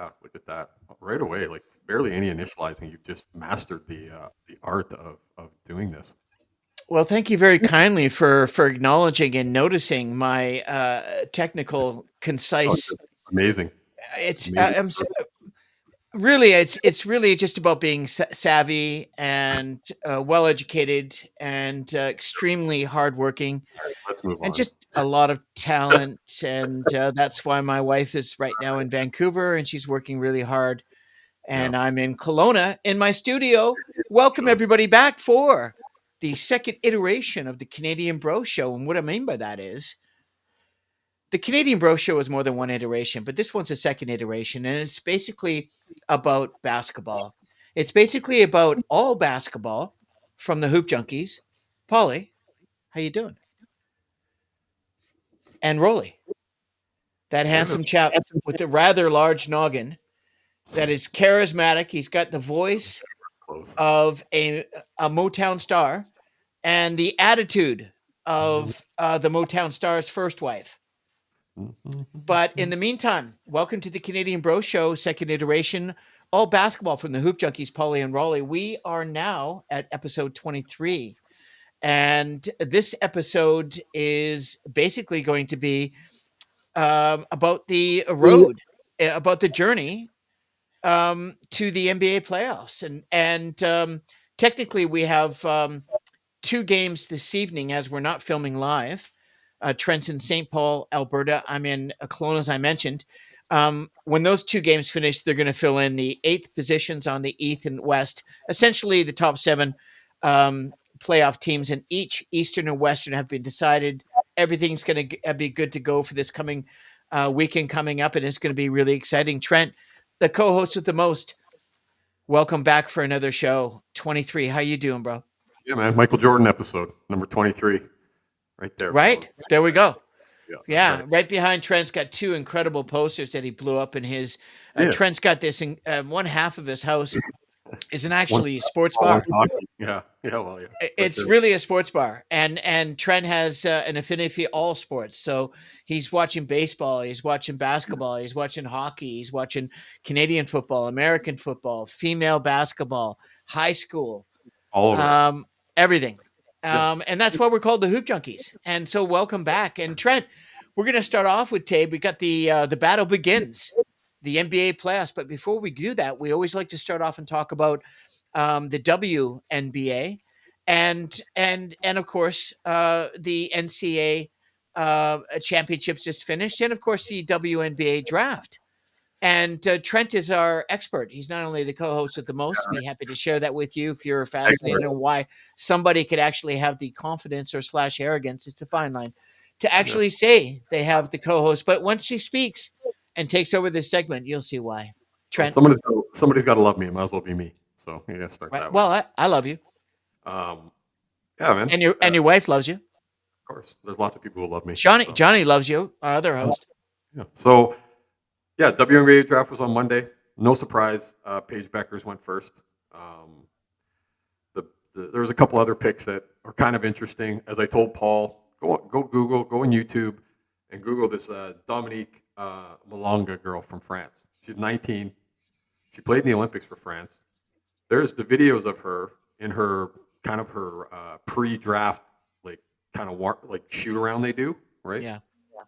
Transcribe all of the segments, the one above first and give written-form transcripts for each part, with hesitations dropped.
Yeah, look at that. Right away, like barely any initializing. You've just mastered the art of doing this. Well, thank you very kindly for acknowledging and noticing my technical, Oh, concise. amazing. It's Amazing. really it's really just about being savvy and well educated and extremely hardworking All right, let's move and on. just a lot of talent. And that's why my wife is right now in Vancouver and she's working really hard. Yeah, And I'm in Kelowna in my studio. Welcome shows. everybody back for the second iteration of the Canadian Bro Show. And what I mean by that is the Canadian Bro Show is more than one iteration, but this one's a second iteration, and it's basically about basketball. It's basically about all basketball from the Hoopjunkies. Pauly, how you doing? And Rowley, that Yeah, handsome chap with the rather large noggin that is charismatic. He's got the voice close. of a Motown star and the attitude of the Motown star's first wife. But in the meantime, welcome to the Canadian Bro Show, second iteration, all basketball from the Hoop Junkies, Pauly and Rowley. We are now at episode 23. And this episode is basically going to be about the road, about the journey to the NBA playoffs. And technically, we have two games this evening as we're not filming live. Trent's in St. Paul, Alberta. I'm in Kelowna, as I mentioned. When those two games finish, they're going to fill in the eighth positions on the East and West. Essentially, the top seven playoff teams in each Eastern and Western have been decided. Everything's going to be good to go for this coming weekend coming up, and it's going to be really exciting. Trent, the co-host with the most, welcome back for another show. 23. How you doing, bro? Yeah, man. Michael Jordan episode number 23, right there, fellas. Right? There we go. Yeah, that's Yeah, right. right behind Trent's got two incredible posters that he blew up in his. Yeah, Trent's got this in one half of his house is an one actually sports football, one bar. hockey. Yeah, yeah. Well, yeah, right It's there. really a sports bar, and Trent has an affinity for all sports. So he's watching baseball, he's watching basketball, he's watching hockey, he's watching Canadian football, American football, female basketball, high school, All of it. um, everything. Yeah. And that's why we're called the Hoop Junkies. And so, welcome back. And Trent, we're going to start off with Tabe. We got the battle begins, the NBA playoffs. But before we do that, we always like to start off and talk about the WNBA, and of course the NCAA championships just finished, and of course the WNBA draft. And Trent is our expert. He's not only the co-host of the most, be happy to share that with you if you're fascinated on why somebody could actually have the confidence or slash arrogance, it's a fine line, to Yeah. actually say they have the co-host. But once she speaks and takes over this segment, you'll see why. Well, Trent, somebody's got to love me. It might as well be me. So you got to start right? that way. Well, I love you, Um, yeah, man. and your wife loves you. Of course, there's lots of people who love me. So Johnny loves you, our other host. yeah. So yeah, WNBA draft was on Monday. No surprise. Paige Beckers went first. Um, there was a couple other picks that are kind of interesting. As I told Paul, go Google, go on YouTube, and Google this Dominique Malonga girl from France. She's 19. She played in the Olympics for France. There's the videos of her in her kind of her pre-draft like kind of like shoot around they do, right? Yeah.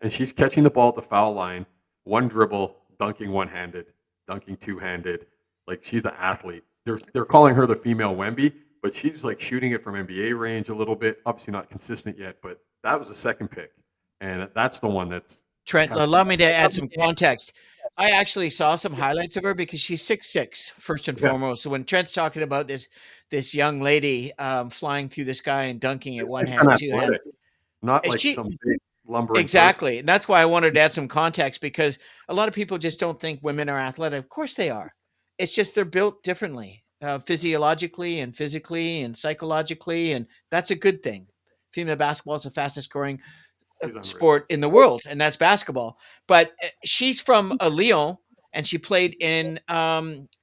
And she's catching the ball at the foul line, one dribble, dunking one-handed, dunking two-handed. Like she's an athlete. They're calling her the female Wemby, but she's like shooting it from NBA range a little bit. Obviously not consistent yet, but that was the second pick, and that's the one that's Trent, kind of allow me to add some context. I actually saw some highlights of her because she's 6'6", first and yeah. foremost. So when Trent's talking about this young lady flying through the sky and dunking at one It's an hand, two hand, athletic, not like she some big lumbering person. exactly, and that's why I wanted to add some context because a lot of people just don't think women are athletic. Of course they are. It's just they're built differently, physiologically and physically and psychologically, and that's a good thing. Female basketball is the fastest growing She's unreal. sport in the world, and that's basketball. But she's from Lyon, and she played in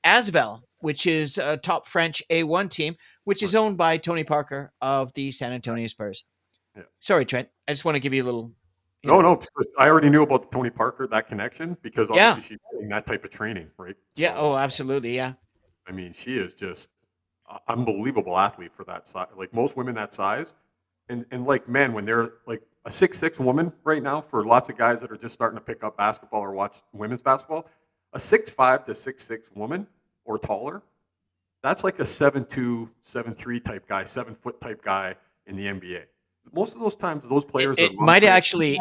Asvel, which is a top French A1 team, which is Right. owned by Tony Parker of the San Antonio Spurs. Yeah. Sorry, Trent. I just want to give you a little No, no, because I already knew about the Tony Parker, that connection, because Yeah. obviously she's getting that type of training, right? Yeah. Oh, So, absolutely. Yeah. I mean, she is just unbelievable athlete for that size. Like most women that size, and like men, when they're like a 6'6" woman right now, for lots of guys that are just starting to pick up basketball or watch women's basketball, a 6'5" to 6'6" woman or taller, that's like a 7'2", 7'3" type guy, 7-foot type guy in the NBA. Most of those times, those players are lumbering.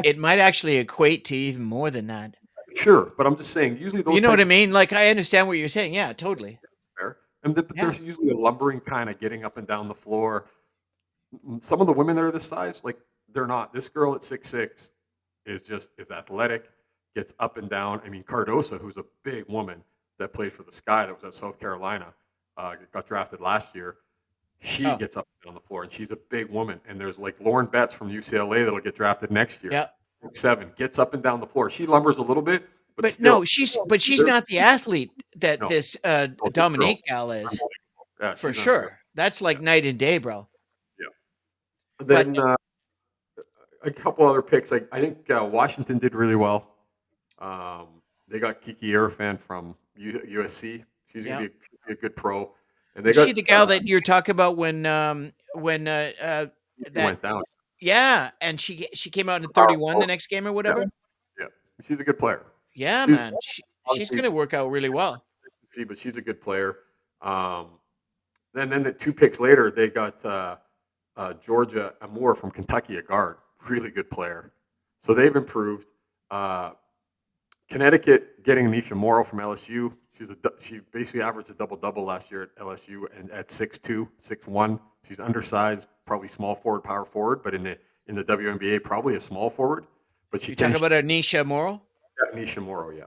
It might actually equate to even more than that. Sure, but I'm just saying, usually You those know what type I of mean? Like, I understand what you're saying. Yeah, totally. fair, but Yeah. there's usually a lumbering kind of getting up and down the floor. Some of the women that are this size, like they're not. This girl at 6'6" is athletic, gets up and down. I mean, Cardosa, who's a big woman that played for the Sky, that was at South Carolina, got drafted last year. She Oh, gets up and down the floor, and she's a big woman. And there's like Lauren Betts from UCLA that'll get drafted next year. yeah. 6'7", gets up and down the floor. She lumbers a little bit, but But still, no, she's they're not the athlete that no, this no, this girl's Dominique gal is, unbelievable. Yeah, for she's unreal. sure. That's Yeah, like night and day, bro. yeah. But Then a couple other picks. I think Washington did really well. Um, they got Kiki Arifan from USC. She's going yeah, to be a good pro. And they was she got the gal that you're talking about when Kiki that went down. yeah, and she came out in Power 31 the forward. next game or Yeah, whatever? yeah. She's a good player. Yeah, She's man. She's obviously gonna work out really well. consistency, but she's a good player. Um, then the two picks later, they got Georgia Amoore from Kentucky, a guard, really good player. So they've improved. Uh, Connecticut getting Anisha Morrow from LSU. She basically averaged a double double last year at LSU, and at 6'2", 6'1". She's undersized, probably small forward, power forward, but in the WNBA probably a small forward. But she You can talk shoot. about Anisha Morrow? Anisha Morrow, yeah.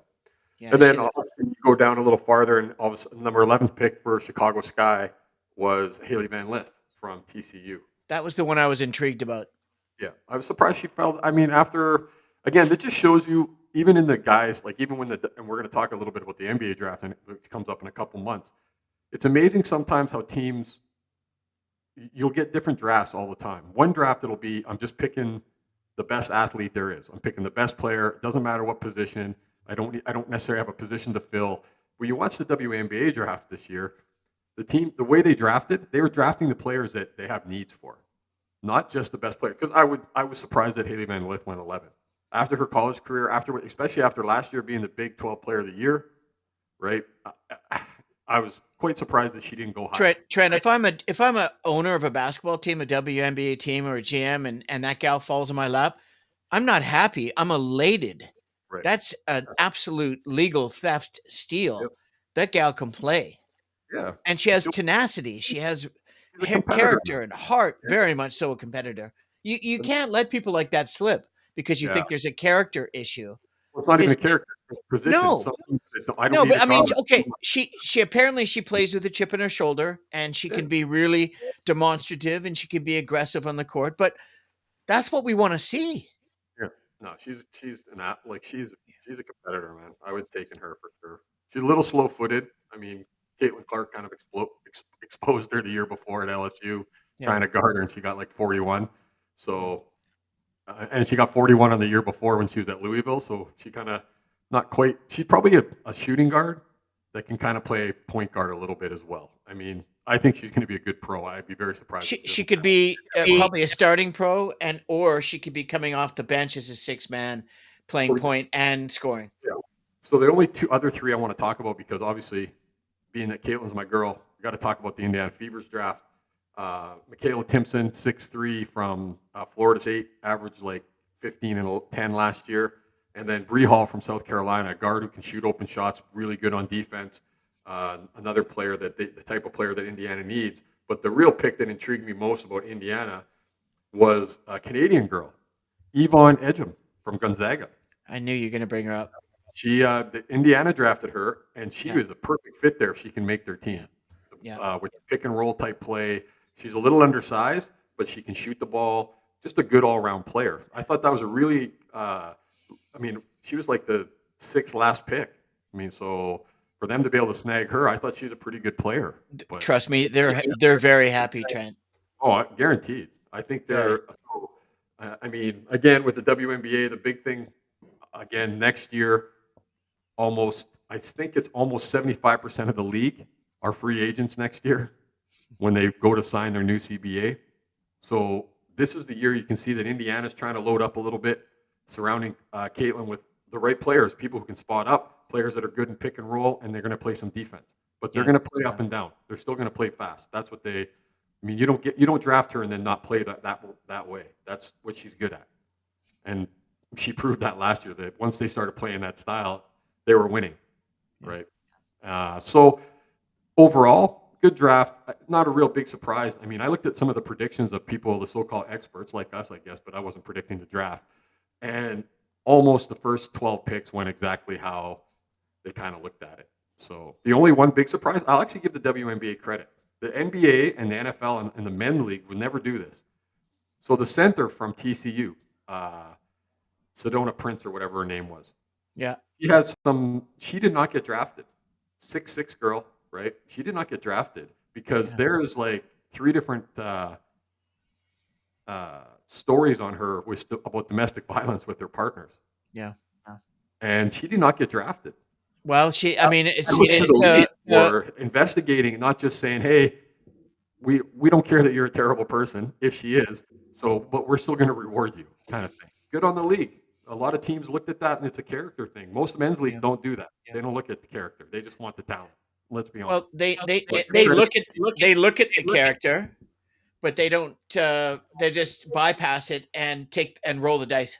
Yeah, And then she obviously you go down a little farther, and all of a sudden, number 11th pick for Chicago Sky was Haley Van Lith from TCU. that was the one I was intrigued about. Yeah, I was surprised she fell. I mean, after again, that just shows you, even in the guys, like even when and we're going to talk a little bit about the NBA draft, and it comes up in a couple months. It's amazing sometimes how teams, you'll get different drafts all the time. One draft it'll be, I'm just picking the best athlete there is. I'm picking the best player. It doesn't matter what position. I don't necessarily have a position to fill. When you watch the WNBA draft this year, the way they drafted, they were drafting the players that they have needs for, not just the best player. Because I was surprised that Haley Van Lith went 11 after her college career, especially after last year being the Big 12 Player of the Year, right? I was quite surprised that she didn't go higher. Trent, if I'm a owner of a basketball team, a WNBA team, or a GM, and that gal falls in my lap, I'm not happy. I'm elated. Right. That's an absolute legal theft steal. Yep. That gal can play, Yeah. and she has tenacity. She has She's a competitor. character and heart. Yeah. Very much so a competitor. You can't let people like that slip because you Yeah. think there's a character issue. Well, it's not even Is a character, it's a position. no, Some people say, I don't no, need but to I mean, guard. okay, she apparently she plays with a chip in her shoulder, and she Yeah. can be really demonstrative, and she can be aggressive on the court. But that's what we want to see. Yeah. No, she's an like she's a competitor, man. I would take in her for sure. She's a little slow footed. I mean, Caitlin Clark kind of exposed her the year before at LSU Yeah, trying to guard her, and she got like 41. So, and she got 41 on the year before when she was at Louisville. So she kind of not quite. She's probably a shooting guard that can kind of play point guard a little bit as well. I mean, I think she's going to be a good pro. I'd be very surprised if she she doesn't. could be probably a starting pro, and or she could be coming off the bench as a six man, playing So, point and scoring. yeah. So the only other three I want to talk about, because obviously, being that Caitlin's my girl, we got to talk about the Indiana Fevers draft. Michaela Timpson, 6'3", from Florida State, averaged like 15 and 10 last year. And then Bree Hall from South Carolina, a guard who can shoot open shots, really good on defense. Another player the type of player that Indiana needs. But the real pick that intrigued me most about Indiana was a Canadian girl, Yvonne Edgem from Gonzaga. I knew you were going to bring her up. The Indiana drafted her, and she Yeah, was a perfect fit there if she can make their yeah, team. yeah. With pick and roll type play, she's a little undersized, but she can shoot the ball. Just a good all around player. I thought that was a really. I mean, she was like the sixth last pick. I mean, so for them to be able to snag her, I thought she's a pretty good player. But Trust me, they're very happy, Trent. oh, guaranteed. I think Very. they're. So, I mean, again, with the WNBA, the big thing again next year, I think it's almost 75% of the league are free agents next year when they go to sign their new CBA. So this is the year you can see that Indiana's trying to load up a little bit, surrounding Caitlin with the right players, people who can spot up, players that are good in pick and roll, and they're going to play some defense. But they're Yeah. going to play up and down. They're still going to play fast. That's what they. I mean, you don't draft her and then not play that way. That's what she's good at, and she proved that last year. That once they started playing that style, they were winning, Yeah. right? So overall, good draft. Not a real big surprise. I mean, I looked at some of the predictions of people, the so-called experts like us, I guess, but I wasn't predicting the draft. And almost the first 12 picks went exactly how they kind of looked at it. So the only one big surprise, I'll actually give the WNBA credit. The NBA and the NFL and the men league would never do this. So the center from TCU, uh, Sedona Prince or whatever her name was, Yeah. she did not get drafted. 6'6" girl, right? She did not get drafted because Yeah. there's like three different stories on her about domestic violence with her partners, Yeah. and she did not get drafted. Well, I mean, That was to the league for investigating, not just saying, "Hey, we don't care that you're a terrible person if she is, so but we're still going to reward you," kind of thing. Good on the league. A lot of teams looked at that, and it's a character thing. Most men's leagues yeah. don't do that. They don't look at the character. They just want the talent. Let's be honest. Well, they they But they credit, look at the character, but they don't. They just bypass it and take and roll the dice.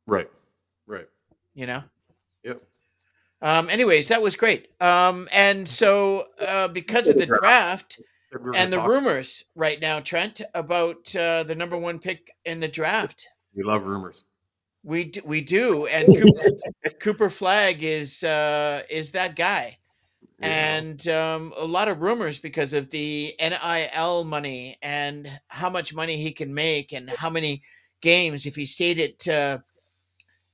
right, right, You know. yep. Anyways, that was great. And so because of the draft Said we were going and to the talk. rumors right now, Trent, about the number one pick in the draft, We love rumors. we do, and Cooper Flag is that guy. Yeah, And a lot of rumors because of the NIL money and how much money he can make and how many games if he stayed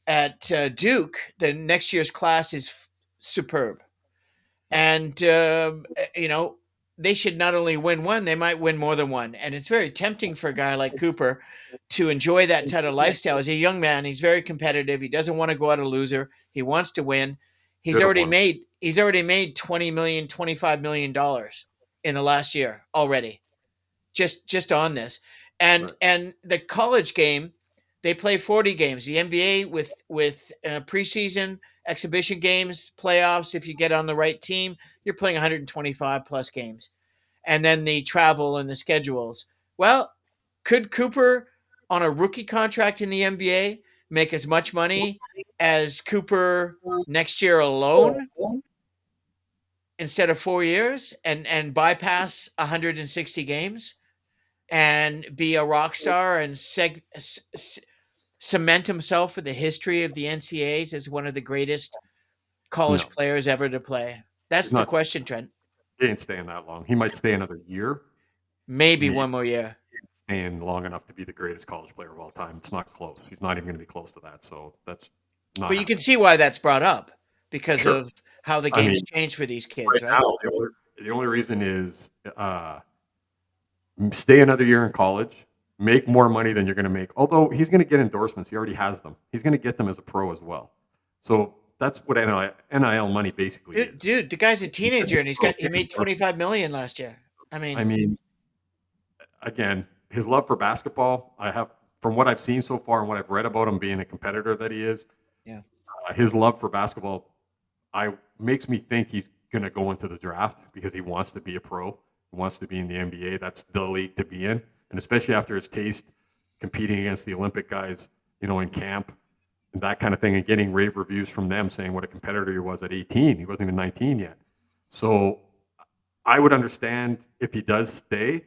at Duke, the next year's class is superb. yeah. And you know, they should not only win one, they might win more than one. And it's very tempting for a guy like Cooper to enjoy that type of lifestyle. As a young man, he's very competitive. He doesn't want to go out a loser. He wants to win. Should have won. He's already made 20 million, 25 million dollars in the last year already, just on this. Right. And the college game, they play 40 games. The NBA with preseason, exhibition games, playoffs, if you get on the right team, you're playing 125 plus games. And then the travel and the schedules. Well, could Cooper on a rookie contract in the NBA make as much money as Cooper next year alone instead of 4 years and bypass 160 games and be a rock star and cement himself for the history of the NCAAs as one of the greatest college No, players ever to play? he's That's the not. question, Trent. He ain't staying that long. He might stay another year. Maybe Maybe one more year. staying long enough to be the greatest college player of all time. It's not close. He's not even going to be close to that. So that's not But you can happening. see why that's brought up because Sure. of how the I game's mean, changed for these kids, right right? now, the only reason is stay another year in college, make more money than you're going to make. Although he's going to get endorsements, he already has them. He's going to get them as a pro as well. So that's what NIL money basically is. Dude, the guy's a He gets teenager and pro he made endorsements. 25 million last year. I I mean, mean, again, his love for basketball, I have from what I've seen so far and what I've read about him being a competitor that he is, yeah. his love for basketball I makes me think he's going to go into the draft because he wants to be a pro. He wants to be in the NBA. That's the league to be in, and especially after his taste competing against the Olympic guys, in camp and that kind of thing, and getting rave reviews from them saying what a competitor he was at 18. He wasn't even 19 yet. So I would understand if he does stay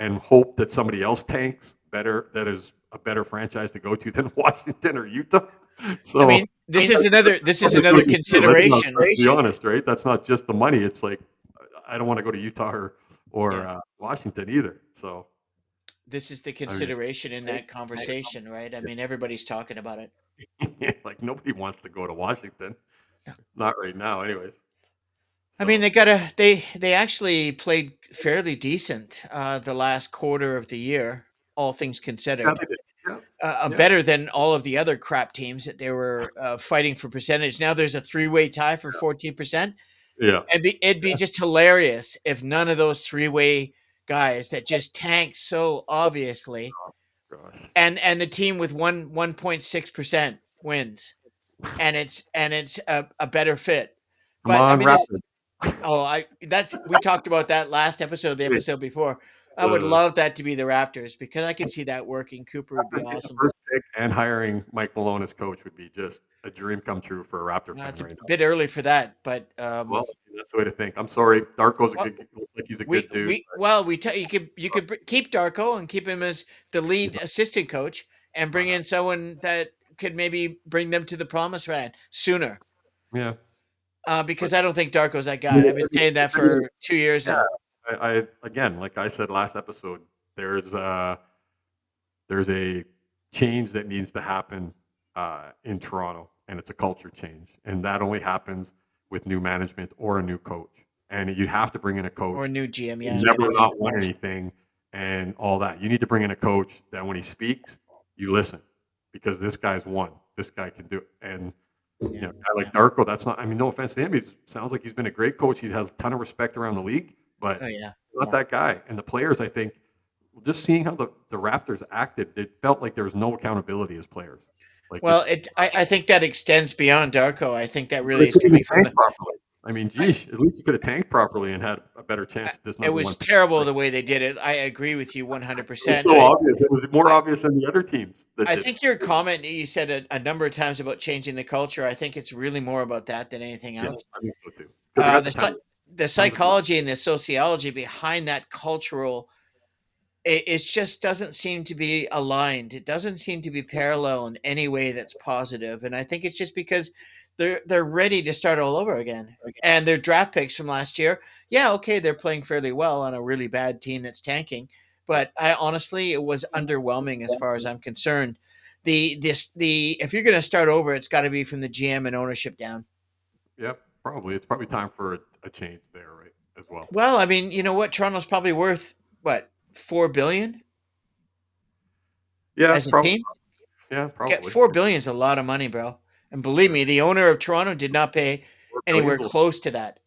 and hope that somebody else tanks better, that is a better franchise to go to than Washington or Utah. I mean, So this is another consideration. let's be honest, right? That's not just the money. It's like I don't want to go to Utah or Yeah. Washington either. So This is the I mean, consideration in that conversation, right? I mean, everybody's talking about it. like nobody wants to go to Washington, not right now, anyways. I mean, So they actually played fairly decent the last quarter of the year. all things Yeah, considered. they did. Yeah, yeah, Better than all of the other crap teams that they were fighting for percentage. Now there's a three-way tie for 14%. yeah. It'd be just hilarious if none of those three-way guys that just tank so obviously, Gosh, and the team with 1.6% wins, and it's a better fit. come But I on, mean, there's Raptors. I that's we talked about that last episode, the Hey, episode before. I would uh, love that to be the Raptors because I could see that working. Cooper would be Raptors getting the awesome. first pick and hiring Mike Malone as coach would be just a dream come true for a Raptor fan It's a right now. bit early for that, but Well, that's the way to think. I'm sorry, Darko's a well, good, looks like he's a we good dude. we well we tell you could keep Darko and keep him as the He's lead not, assistant coach and bring uh, in someone that could maybe bring them to the promised land sooner. yeah, Because but I don't think Darko's that I mean, guy. I've been saying that for 2 years yeah, now. I again, like I said last episode, there's there's a change that needs to happen in Toronto, and it's a culture change, and that only happens with new management or a new coach. And you have to bring in a Or a coach new GM, who's yeah, new never manager. not won anything and all that. You need to bring in a coach that when he speaks, you listen because this guy's won. This guy can do it. And Yeah, you know, a guy yeah. like Darko, that's not. I mean, no offense to him, he sounds like he's been a great coach. He has a ton of respect around the league, Oh but yeah, not yeah. that guy. And the players, I think, just seeing how the Raptors acted, it felt like there was no accountability as players. Like Well, it's, I think that extends beyond Darko. I think that they really is couldn't even coming from tank the. properly. I mean, I, geez, at least you could have tanked properly and had a better chance at this it number was one pick. terrible the way they did it. I agree with you It was 100%. so obvious. It was more obvious than the other teams that I did it. think your comment you said a number of times about changing the culture. I think it's really more about that than anything Yeah, else. I think so too. Because they got the The talent, the tons of talent. psychology and the sociology behind that cultural it just doesn't seem to be aligned. It doesn't seem to be parallel in any way that's positive. And I think it's just because they're ready to start all over again. And their draft picks from last year, yeah, okay, they're playing fairly well on a really bad team that's tanking. Yeah, But I honestly, it was underwhelming as far as I'm concerned. The if you're going to start over, it's got to be from the GM and ownership down. yeah, probably. It's probably time for a change there, right? As well. Well, I mean, you know what? Toronto's probably worth what 4 billion Yeah, as a probably. team. Yeah, Get probably. 4 billion is a lot of money, bro. And believe Yeah, me, the owner of Toronto did not pay anywhere $4 billion. close to that.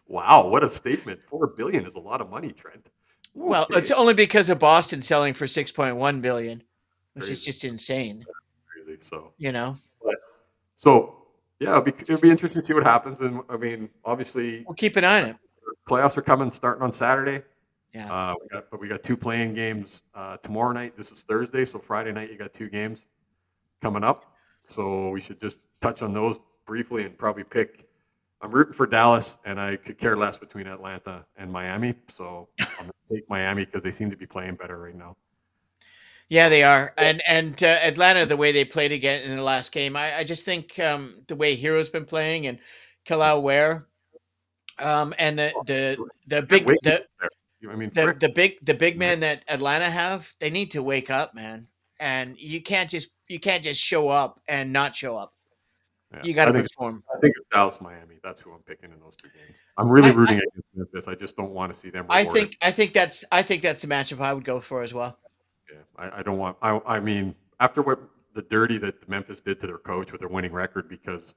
Wow, what a statement! 4 billion is a lot of money, Trent. Well, Okay, it's only because of Boston selling for 6.1 billion, which is crazy, just insane, crazy. So, you know. but, so yeah, it'll be interesting to see what happens. And I mean, obviously, We'll keep an eye on it. playoffs are coming, starting on Saturday. Yeah. We got two playing games tomorrow night. This is Thursday, so Friday night you got two games coming up. So we should just touch on those briefly and probably pick. I'm rooting for Dallas, and I could care less between Atlanta and Miami. So I'm going to take Miami because they seem to be playing better right now. Yeah, So they are. And Atlanta, the way they played again in the last game, I just think the way Hero's been playing and Kalal Ware, and the get big Wiggins there. I mean, frick. the big man that Atlanta have, they need to wake up, man. And you can't just show up and not show up. Yeah, You got to perform. I think it's Dallas, Miami. That's who I'm picking in those two games. I'm really I, I rooting against Memphis. I just don't want to see them I rewarded. think that's the matchup I would go for as well. Yeah, I don't want. I mean, after what the dirty that Memphis did to their coach with their winning record, because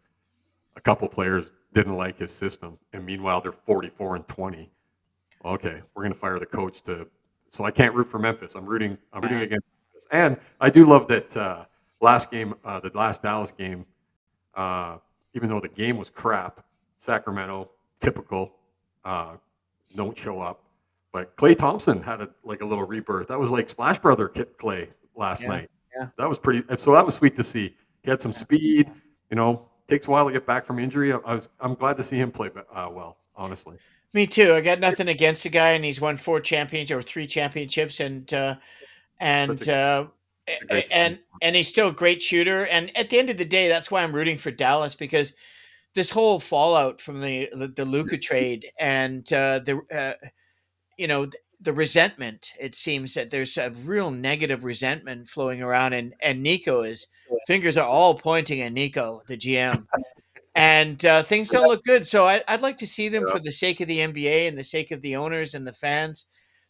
a couple players didn't like his system, and meanwhile they're 44-20. Okay, we're going to fire the coach to. So I can't root for Memphis. I'm rooting. I'm rooting Yeah, against Memphis, and I do love that last game, the last Dallas game. Uh, Even though the game was crap, Sacramento typical uh, don't show up. But Clay Thompson had like a little rebirth. That was like Splash Brother Clay last yeah, night. yeah, That was pretty. So that was sweet to see. He had some yeah. speed. Takes a while to get back from injury. I'm glad to see him play well. Honestly, Me too. I got nothing against the guy, and he's won 4 championships or 3 championships, such and a, uh, a great story. and he's still a great shooter. And at the end of the day, that's why I'm rooting for Dallas because this whole fallout from the Luka trade and the resentment. It seems that there's a real negative resentment flowing around, and Nico is fingers are all pointing at Nico, the GM, and things don't look good. So I'd like to see them Yeah, for the sake of the NBA and the sake of the owners and the fans.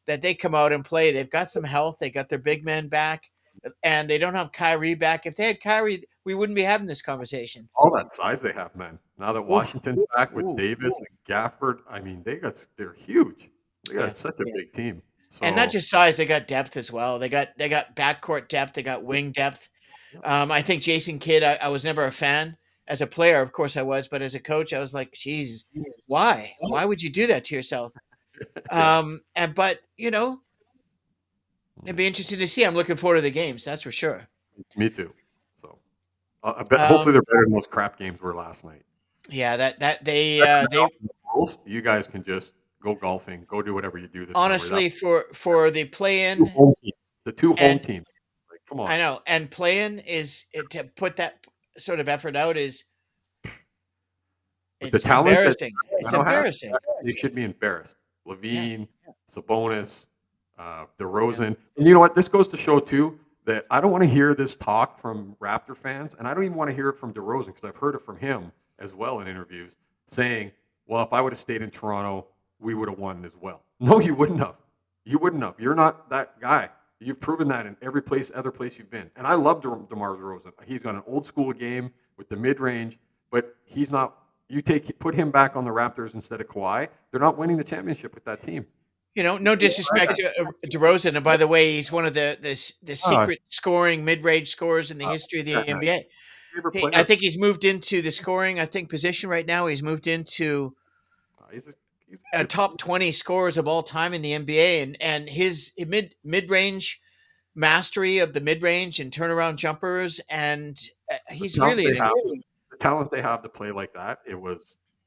that they come out and play. They've got some health. They got their big men back, and they don't have Kyrie back. If they had Kyrie, we wouldn't be having this conversation. All that size they have, man. Now that Ooh, Washington's back with ooh, Davis and Gafford, I mean, they're huge. They yeah. got such a big team. And not So, just size, they got depth as well. They got backcourt depth. They got wing depth. yep, I think Jason Kidd. I was never a fan as a player. Of course, I was, but as a coach, I was like, "Geez, why? Why would you do that to yourself?" yeah, And but it'd be interesting to see. I'm looking forward to the games. That's for sure. me too. So, I bet hopefully Um, they're better than those crap games were last night. yeah, that Second they round of the Bulls, you guys can just go golfing, go do whatever you do this summer. That honestly for the play two in home teams, the two home and teams. Like, come on. I know and play in is to put that sort of effort out is With the it's talent that embarrassing. It's Sacramento has, embarrassing. they should be embarrassed. Yeah. Levine, Sabonis, DeRozan. And you know what? This goes to show, too, that I don't want to hear this talk from Raptor fans, and I don't even want to hear it from DeRozan because I've heard it from him as well in interviews saying, well, if I would have stayed in Toronto, we would have won as well. No, you wouldn't have. You wouldn't have. You're not that guy. You've proven that in every other place you've been. And I love DeMar DeRozan. He's got an old school game with the mid range, but he's not. You put him back on the Raptors instead of Kawhi. They're not winning the championship with that team. No disrespect to DeRozan, and by the way, he's one of the Ah, secret scoring mid-range scorers in the history of the yeah, NBA. favorite I player. think he's moved into the scoring, I think, position right now. He's moved into He's he's a a good. top 20 scorers of all time in the NBA, and his mid-range mastery of the mid-range and turnaround jumpers, and The he's talent really they an have, the talent they have to play like that.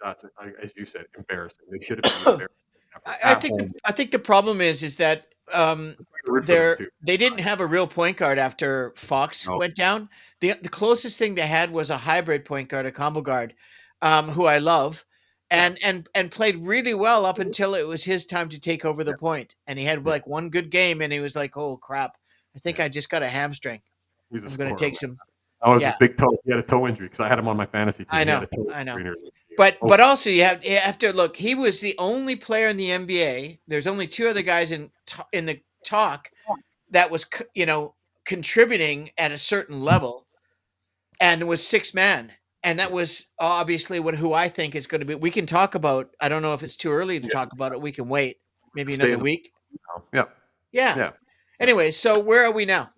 That's as you said, embarrassing. They should have been embarrassed effort I at think home. I think the problem is that Root for them too. they didn't have a real point guard after Fox No, went down. The closest thing they had was a hybrid point guard, a combo guard, who I love, yeah, and played really well up until it was his time to take over the point. And he had yeah, like one good game, and he was like, "Oh crap, I think yeah. I just got a hamstring. He's a I'm going to scorer. take some." That was his Yeah, big toe. He had a toe injury because I had him on my fantasy team. He had a toe I know. injury. In his year. Oh, But also you have to look. He was the only player in the NBA. There's only two other guys in the talk that was contributing at a certain level and was six man, and that was obviously who I think is going to be. We can talk about. I don't know if it's too early to yeah. talk about it. We can wait maybe Stay another in the week. now. Yeah, Yeah. yeah, yeah. Anyway, so where are we now?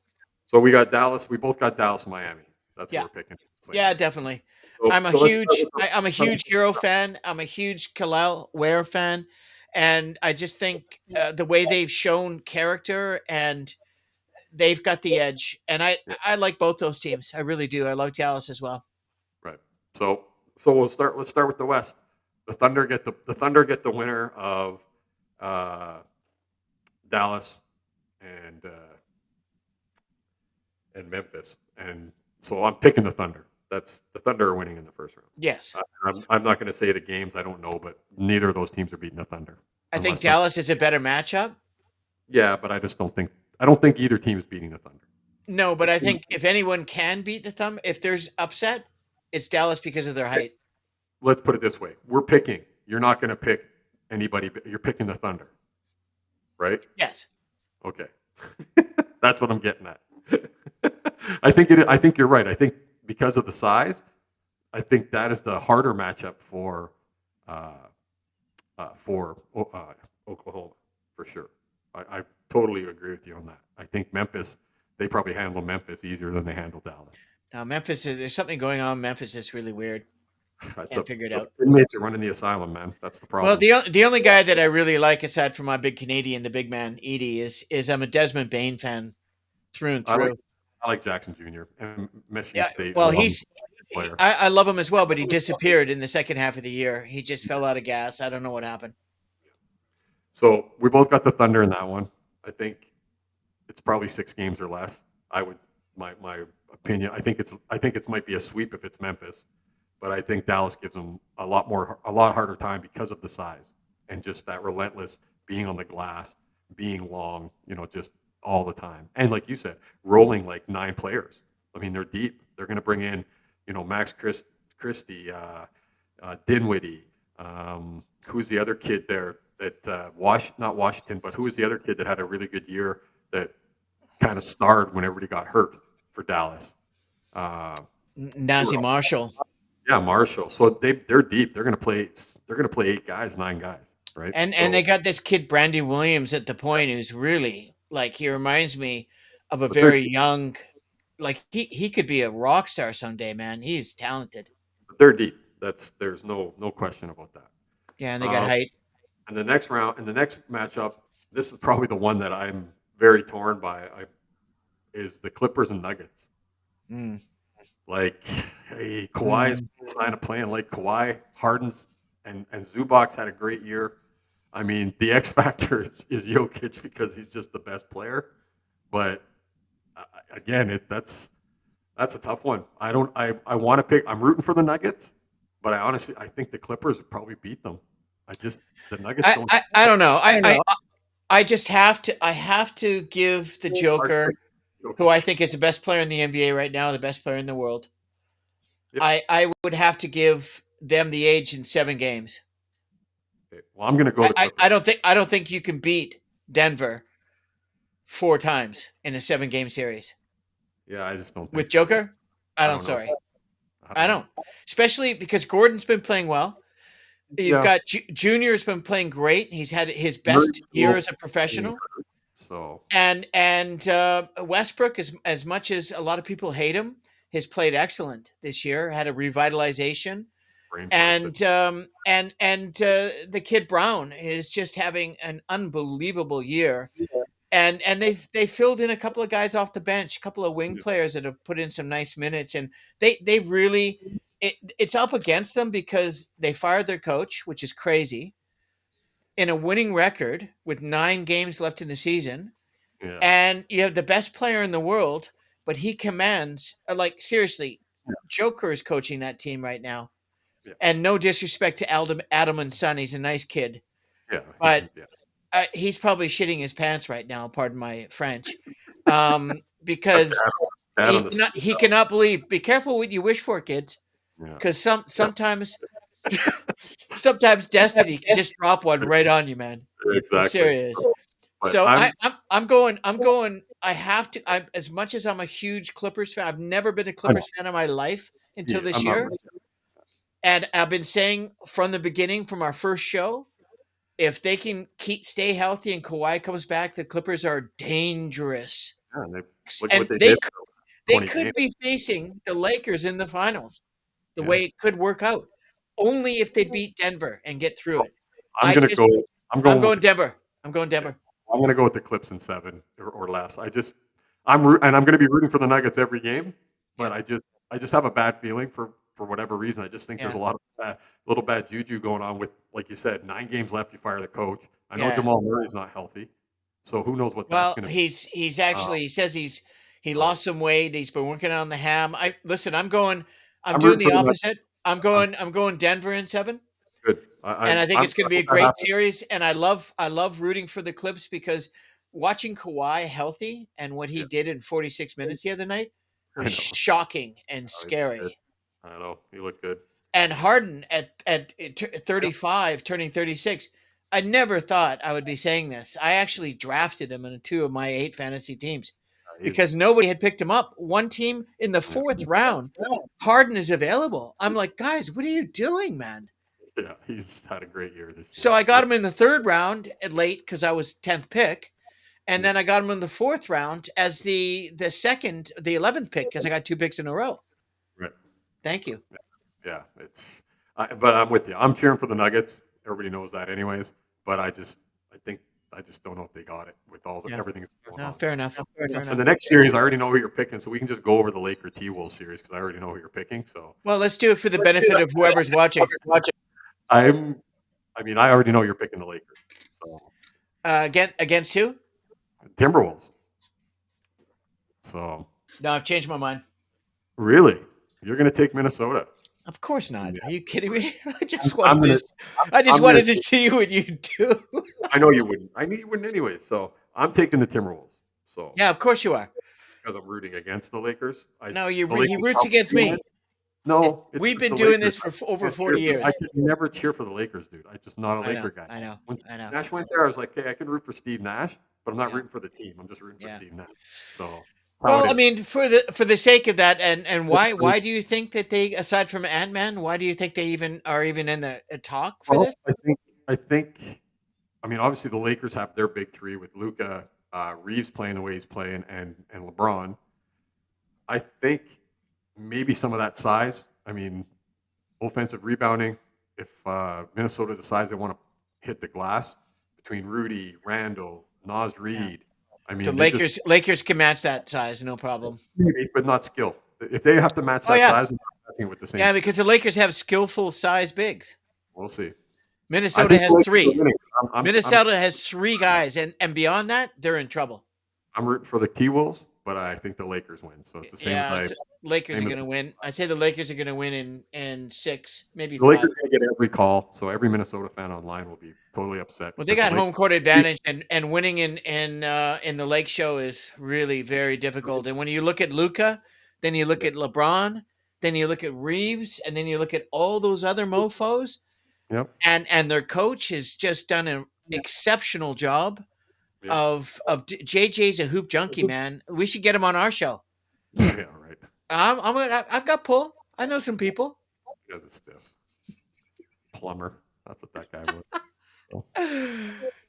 So we got Dallas. We both got Dallas, Miami. That's who Yeah. we're picking to play Yeah, next. definitely. So, so let's start with I'm a the. huge Hero fan. I'm a huge Kalal Ware fan, and I just think the way they've shown character and they've got the edge. And Yeah, I like both those teams. I really do. I like Dallas as well. right. So we'll start. Let's start with the West. The Thunder get the winner of uh, Dallas and Memphis, and so I'm picking the Thunder. That's the Thunder are winning in the first round. Yes, I'm not going to say the games. I don't know, but neither of those teams are beating the Thunder I think unless some. Dallas is a better matchup. Yeah, but I just don't think. I don't think either team is beating the Thunder. No, The but I team, think if anyone can beat the thumb, if there's upset, it's Dallas because of their okay, height. let's put it this way: we're picking. You're not going to pick anybody. You're picking the Thunder, right? Yes. Okay, that's what I'm getting at. I think you're right. I think because of the size, I think that is the harder matchup uh, for Oklahoma for sure. I totally agree with you on that. I think Memphis, they probably handle Memphis easier than they handle Dallas. Now Memphis, there's something going on in Memphis that's really weird. That's Can't figure it the out. inmates are running the asylum, man. That's the Well, problem. the only guy that I really like aside from my big Canadian, the big man Edie, is I'm a Desmond Bain fan through and I like through. I like Jackson Jr. and Michigan Yeah, State. I well, love him as a player. I love him as well, but he disappeared in the second half of the year. He just fell out of gas. I don't know what happened. So we both got the Thunder in that one. I think it's probably 6 games or less. I would my opinion. I think it might be a sweep if it's Memphis, but I think Dallas gives them a lot harder time because of the size and just that relentless being on the glass, being long, just all the time. And like you said, rolling like 9 players. I mean, they're deep. They're going to bring in, Max Christie, Dinwiddie. Who's the other kid there that not Washington, but who was the other kid that had a really good year that kind of starred when everybody got hurt for Dallas? Uh, Nazi Marshall. yeah, Marshall. So they're deep. They're gonna play. They're gonna play 8 guys, 9 guys, right? And So, they got this kid Brandon Williams at the point who's really like he reminds me of a but they're very young like he could be a rock star someday, man. He's talented. they're deep. There's no question about that. Yeah, and they got Um, height. and the next round, in the next matchup, this is probably the one that I'm very torn by. Is the Clippers and Nuggets. Mm. Like, hey, Kawhi is Mm. kind of playing like Kawhi. Harden's and Zubac's had a great year. I mean, the X factor is Jokic because he's just the best player. But again, that's a tough one. I want to pick. I'm rooting for the Nuggets, but I think the Clippers would probably beat them. The Nuggets don't. I don't know. I just have to give the Hard Joker, pick who I Jokic. think is the best player in the NBA right now, the best player in the world. Yep. I would have to give them the edge in 7 games. Okay. Well, I'm going to go the Clippers. I don't think you can beat Denver 4 times in a 7 game series Yeah, I just don't think with so. Joker. I I don't. don't know. Sorry, I I don't know. don't. Especially because Gordon's been playing well. You've Yeah, got Junior's been playing great. He's had his best Murray's year still as a getting professional. hurt, so And Westbrook, as much as a lot of people hate him, has played excellent this year. Had a revitalization, brain parts it. and the kid Brown is just having an unbelievable year. And they filled in a couple of guys off the bench, a couple of wing Yeah, players that have put in some nice minutes, and they really it's up against them because they fired their coach, which is crazy, in a winning record with 9 games left in the season, yeah, and you have the best player in the world, but he commands like seriously, yeah, Joker is coaching that team right now. yeah. And no disrespect to Adam and Son, he's a nice kid, Yeah, but yeah. he's probably shitting his pants right now. Pardon my French, A because dad on the he cannot believe. Be careful what you wish for, kids, yeah, because sometimes destiny can just drop one right on you, man. I'm exactly. serious. But So I'm going. I have to. I as much as I'm a huge Clippers fan, I've never been a I know. Clippers fan in my life until Yeah, this I'm not year, really. and I've been saying from the beginning, from our first show, if they can stay healthy and Kawhi comes back, the Clippers are dangerous, Yeah, look and what they did for they 20 could games. be facing the Lakers in the finals. The Yeah. way it could work out, only if they beat Denver and get through So it. I'm I gonna just go. I'm I'm going with going the Denver. I'm going yeah. Denver. I'm gonna go with the Clips in 7 or less. I'm gonna be rooting for the Nuggets every game, Yeah, but I just have a bad feeling for whatever reason. I just think there's yeah, a lot of little bad juju going on with, like you said, 9 games left. You fire the coach. I know yeah. Jamal Murray's not healthy, so who knows what that's Well, gonna be. he's Uh, actually he says he so lost some weight. He's been working on the ham. I listen. I'm I'm doing rooting the for the Nuggets. opposite. I'm I'm going Denver in 7, good. and I think it's going I to be a hope that great happens. series. And I love rooting for the Clips because watching Kawhi healthy and what he Yeah, did in 46 minutes the other night I was know. shocking and He looked good. scary. I know he looked good. And Harden at 35, turning 36. I never thought I would be saying this. I actually drafted him in 2 of my 8 fantasy teams He's because nobody had picked him up. One team in the yeah, 4th round, Harden is available. I'm like, guys, what are you doing, man? yeah, he's had a great year this So year. I got him in the 3rd round late because I was 10th pick, and Yeah, then I got him in the 4th round as the 11th pick because I got 2 picks in a row. right. Thank you. Yeah, but I'm with you. I'm cheering for the Nuggets. Everybody knows that, anyways. But I think, I just don't know if they got it with Yeah. everything that's going No, on. fair enough. Fair And enough. the next series, I already know who you're picking, so we can just go over the Laker T Wolves series because I already know who you're picking. So Well, let's do it for the benefit of whoever's watching. I'm, I mean, I already know you're picking the Lakers. So Against who? Timberwolves. So No, I've changed my mind. really, you're going to take Minnesota? Of course not. Yeah, Are you kidding me? I'm gonna, I just I'm gonna wanted to see what you do. I know you wouldn't. I knew you wouldn't anyway. So I'm taking the Timberwolves. So Yeah, of course you are. because I'm rooting against the Lakers, No, the he Lakers roots helped against me win. me. No, it's We've just been the doing Lakers. this I for over can't cheer 40 for I years. could never cheer for the Lakers, dude. I'm just not a I know, Laker guy. I know, When Steve I know. Nash went there, I was like, "Hey, I can root for Steve Nash, but I'm not Yeah, rooting for the team. I'm just rooting for yeah. Steve Nash." So, that's how it Well, I is. mean, for the sake of that, and why do you think that they, aside from Ant Man, why do you think they even are even in the talk for Well, this? I think I mean, obviously, the Lakers have their big three with Luka, Reeves playing the way he's playing, and LeBron. I think maybe some of that size. I mean, offensive rebounding. If Minnesota decides they want to hit the glass between Rudy, Randall, Nas Yeah, Reed, I the mean, they just Lakers can match that size, no problem. maybe, but not skill. If they have to match Oh that yeah, size, they're not matching it with the same yeah, skill. because the Lakers have skillful size bigs. We'll see. I Minnesota think the has Lakers are three. winning. Minnesota has three guys, and beyond that, they're in trouble. I'm rooting for the T Wolves, but I think the Lakers win. So it's the same as Yeah, Lakers are same as going to win. I say the Lakers are going to win in six, maybe the five. Lakers are going to get every call. So every Minnesota fan online will be totally upset Well, they because the got home Lakers. court advantage, and winning in the Lake Show is really very difficult. And when you look at Luca, then you look Yep. at LeBron, then you look at Reeves, and then you look at all those other mofo's, Yep. and their coach has just done an exceptional job Yep. JJ's a hoop junkie, man. We should get him on our show. Yeah. Right. I've got pull. I know some people. Because it's stiff. Plumber. That's what that guy was. So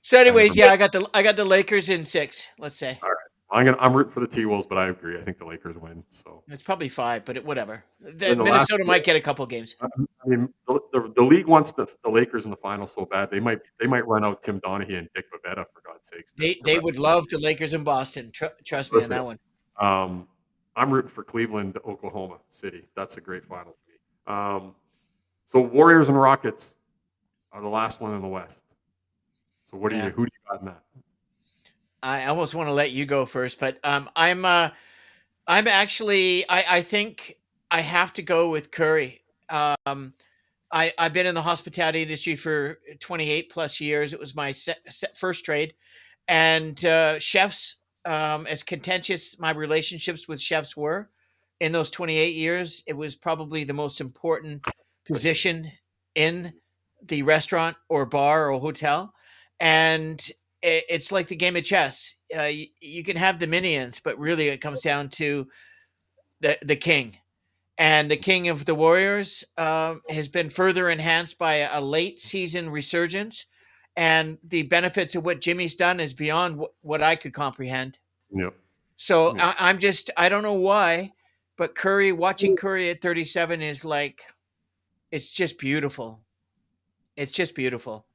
So, I never. anyways, yeah, I got the Lakers in six. Let's say All right. I'm rooting for the T Wolves, but I agree. I think the Lakers win. So it's probably five, but whatever. then the last. Minnesota might get a couple games. I mean, the league wants the Lakers in the finals so bad they might run out Tim Donaghy and Dick Bavetta for God's sakes to They rest. would love the Lakers in Boston. Trust me on Listen, that one. um, I'm rooting for Cleveland, Oklahoma City. That's a great final to me. So Warriors and Rockets are the last one in the West. So Yeah, who do you got in that? I almost want to let you go first, but I'm actually I think I have to go with Curry. I've been in the hospitality industry for 28 plus years. It was my first trade. And chefs, as contentious my relationships with chefs were in those 28 years, it was probably the most important position in the restaurant or bar or hotel. And it's like the game of chess. You can have the minions, but really it comes down to the king. And the king of the Warriors has been further enhanced by a late season resurgence. And the benefits of what Jimmy's done is beyond what I could comprehend. Yep. So Yep. I don't know why, but watching Curry at 37 is like, it's just beautiful. It's just beautiful.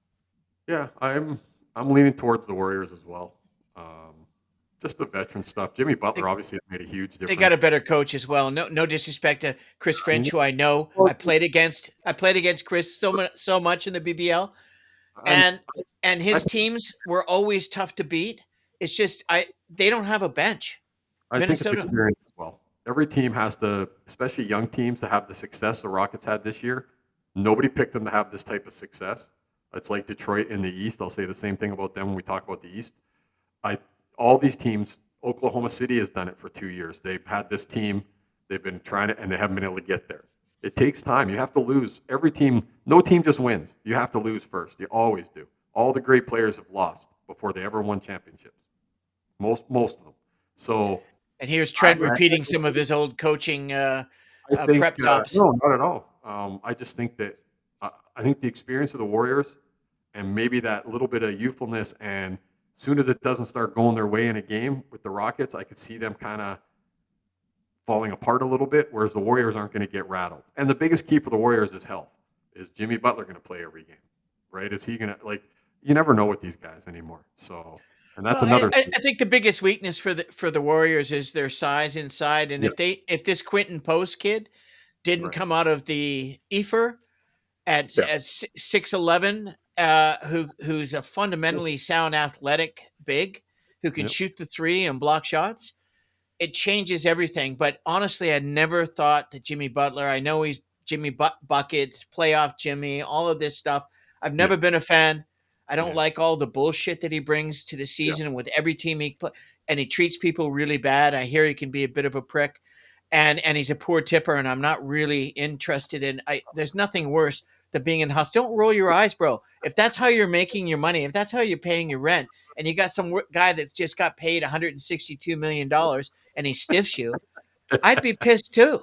Yeah, I'm leaning towards the Warriors as well. Um, just the veteran stuff. Jimmy Butler They, obviously has made a huge they got a difference. better coach as well. No disrespect to Chris I mean, Finch, who I know well, I played against Chris so much in the BBL. I'm, and and I his teams were always tough to beat. It's just I they don't have a bench. I think it's Minnesota, experience as well. Every team has to, especially young teams, to have the success the Rockets had this year. Nobody picked them to have this type of success. It's like Detroit in the East. I'll say the same thing about them when we talk about the East. I all these teams, Oklahoma City has done it for 2 years. They've had this team. They've been trying to, and they haven't been able to get there. It takes time. You have to lose. Every team, no team just wins. You have to lose first. You always do. All the great players have lost before they ever won championships. Most of them. So and here's I, Trent repeating some of his old coaching I think prep tops. no, not at all. I just think that I think the experience of the Warriors and maybe that little bit of youthfulness, and soon as it doesn't start going their way in a game with the Rockets, I could see them kind of falling apart a little bit. Whereas the Warriors aren't going to get rattled. And the biggest key for the Warriors is health. Is Jimmy Butler going to play every game? Right? Is he going to like? You never know with these guys anymore. So, and that's Well, another thing. I think the biggest weakness for the Warriors is their size inside, and Yeah. if this Quentin Post kid didn't Right. come out of the ether Yeah. at 6'11", who's a fundamentally sound athletic big who can Yep. shoot the three and block shots, it changes everything. But honestly, I never thought that Jimmy Butler, I know he's Jimmy Buckets, playoff Jimmy, all of this stuff. I've Yeah. never been a fan. I don't Yeah. like all the bullshit that he brings to the Yeah. season with every team he play, and he treats people really bad. I hear he can be a bit of a prick. and he's a poor tipper, and I'm not really interested in. There's nothing worse than being in the house. Don't roll your eyes, bro. If that's how you're making your money, if that's how you're paying your rent, and you got some guy that's just got paid 162 million dollars and he stiffs you, I'd be pissed too.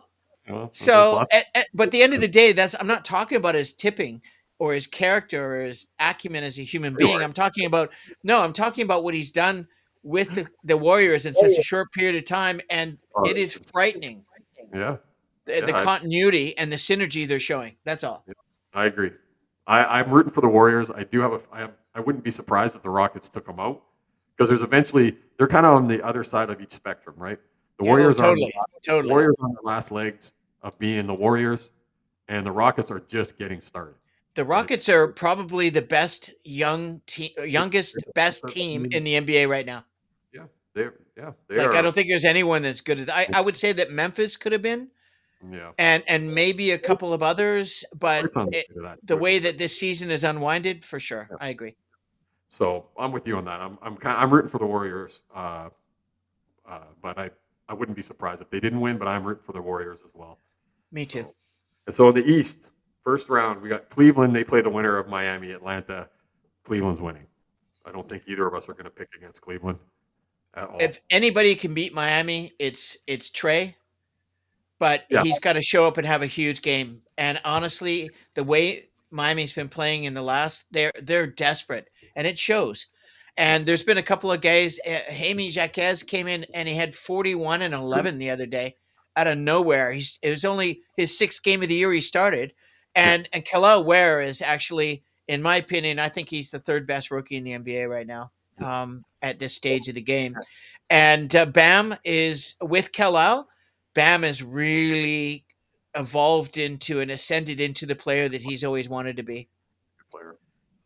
There's So, lots. but at the end of the day, that's I'm not talking about his tipping or his character or his acumen as a human You being. I'm talking about no, I'm talking about what he's done with the Warriors in such a short period of time, and it is frightening Yeah, the yeah, continuity and the synergy they're showing. That's all. yeah, I agree. I'm rooting for the Warriors. I do have a. I wouldn't be surprised if the Rockets took them out because there's eventually they're kind of on the other side of each spectrum, right? The Yeah, oh, Warriors are on totally, totally. Warriors on their last legs of being the Warriors, and the Rockets are just getting started, The right? Rockets are probably the best youngest, best I team mean, in the NBA right now. they Like, I are. don't think there's anyone that's good at. I would say that Memphis could have been, Yeah, and maybe a couple of others, but Detroit's on the way to that the too, way but that this season is unwinded, for sure, yeah. I agree. So I'm with you on that. I'm rooting for the Warriors, but I wouldn't be surprised if they didn't win. But I'm rooting for the Warriors as well. Me too. So in the East, first round we got Cleveland. They play the winner of Miami, Atlanta. Cleveland's winning. I don't think either of us are going to pick against Cleveland at all. If anybody can beat Miami, it's Trey, but Yeah, he's got to show up and have a huge game. And honestly, the way Miami's been playing in the last, they're desperate, and it shows. yeah, And there's been a couple of guys. Jaime Jaquez came in and he had 41 and 11 the other day, out of nowhere. It was only his sixth game of the year he started, yeah. and Kelal Ware is actually, in my opinion, I think he's the third best rookie in the NBA right now. Yeah. At this stage of the game, and Bam is with Kelal. Bam has really evolved into and ascended into the player that he's always wanted to be. Good player.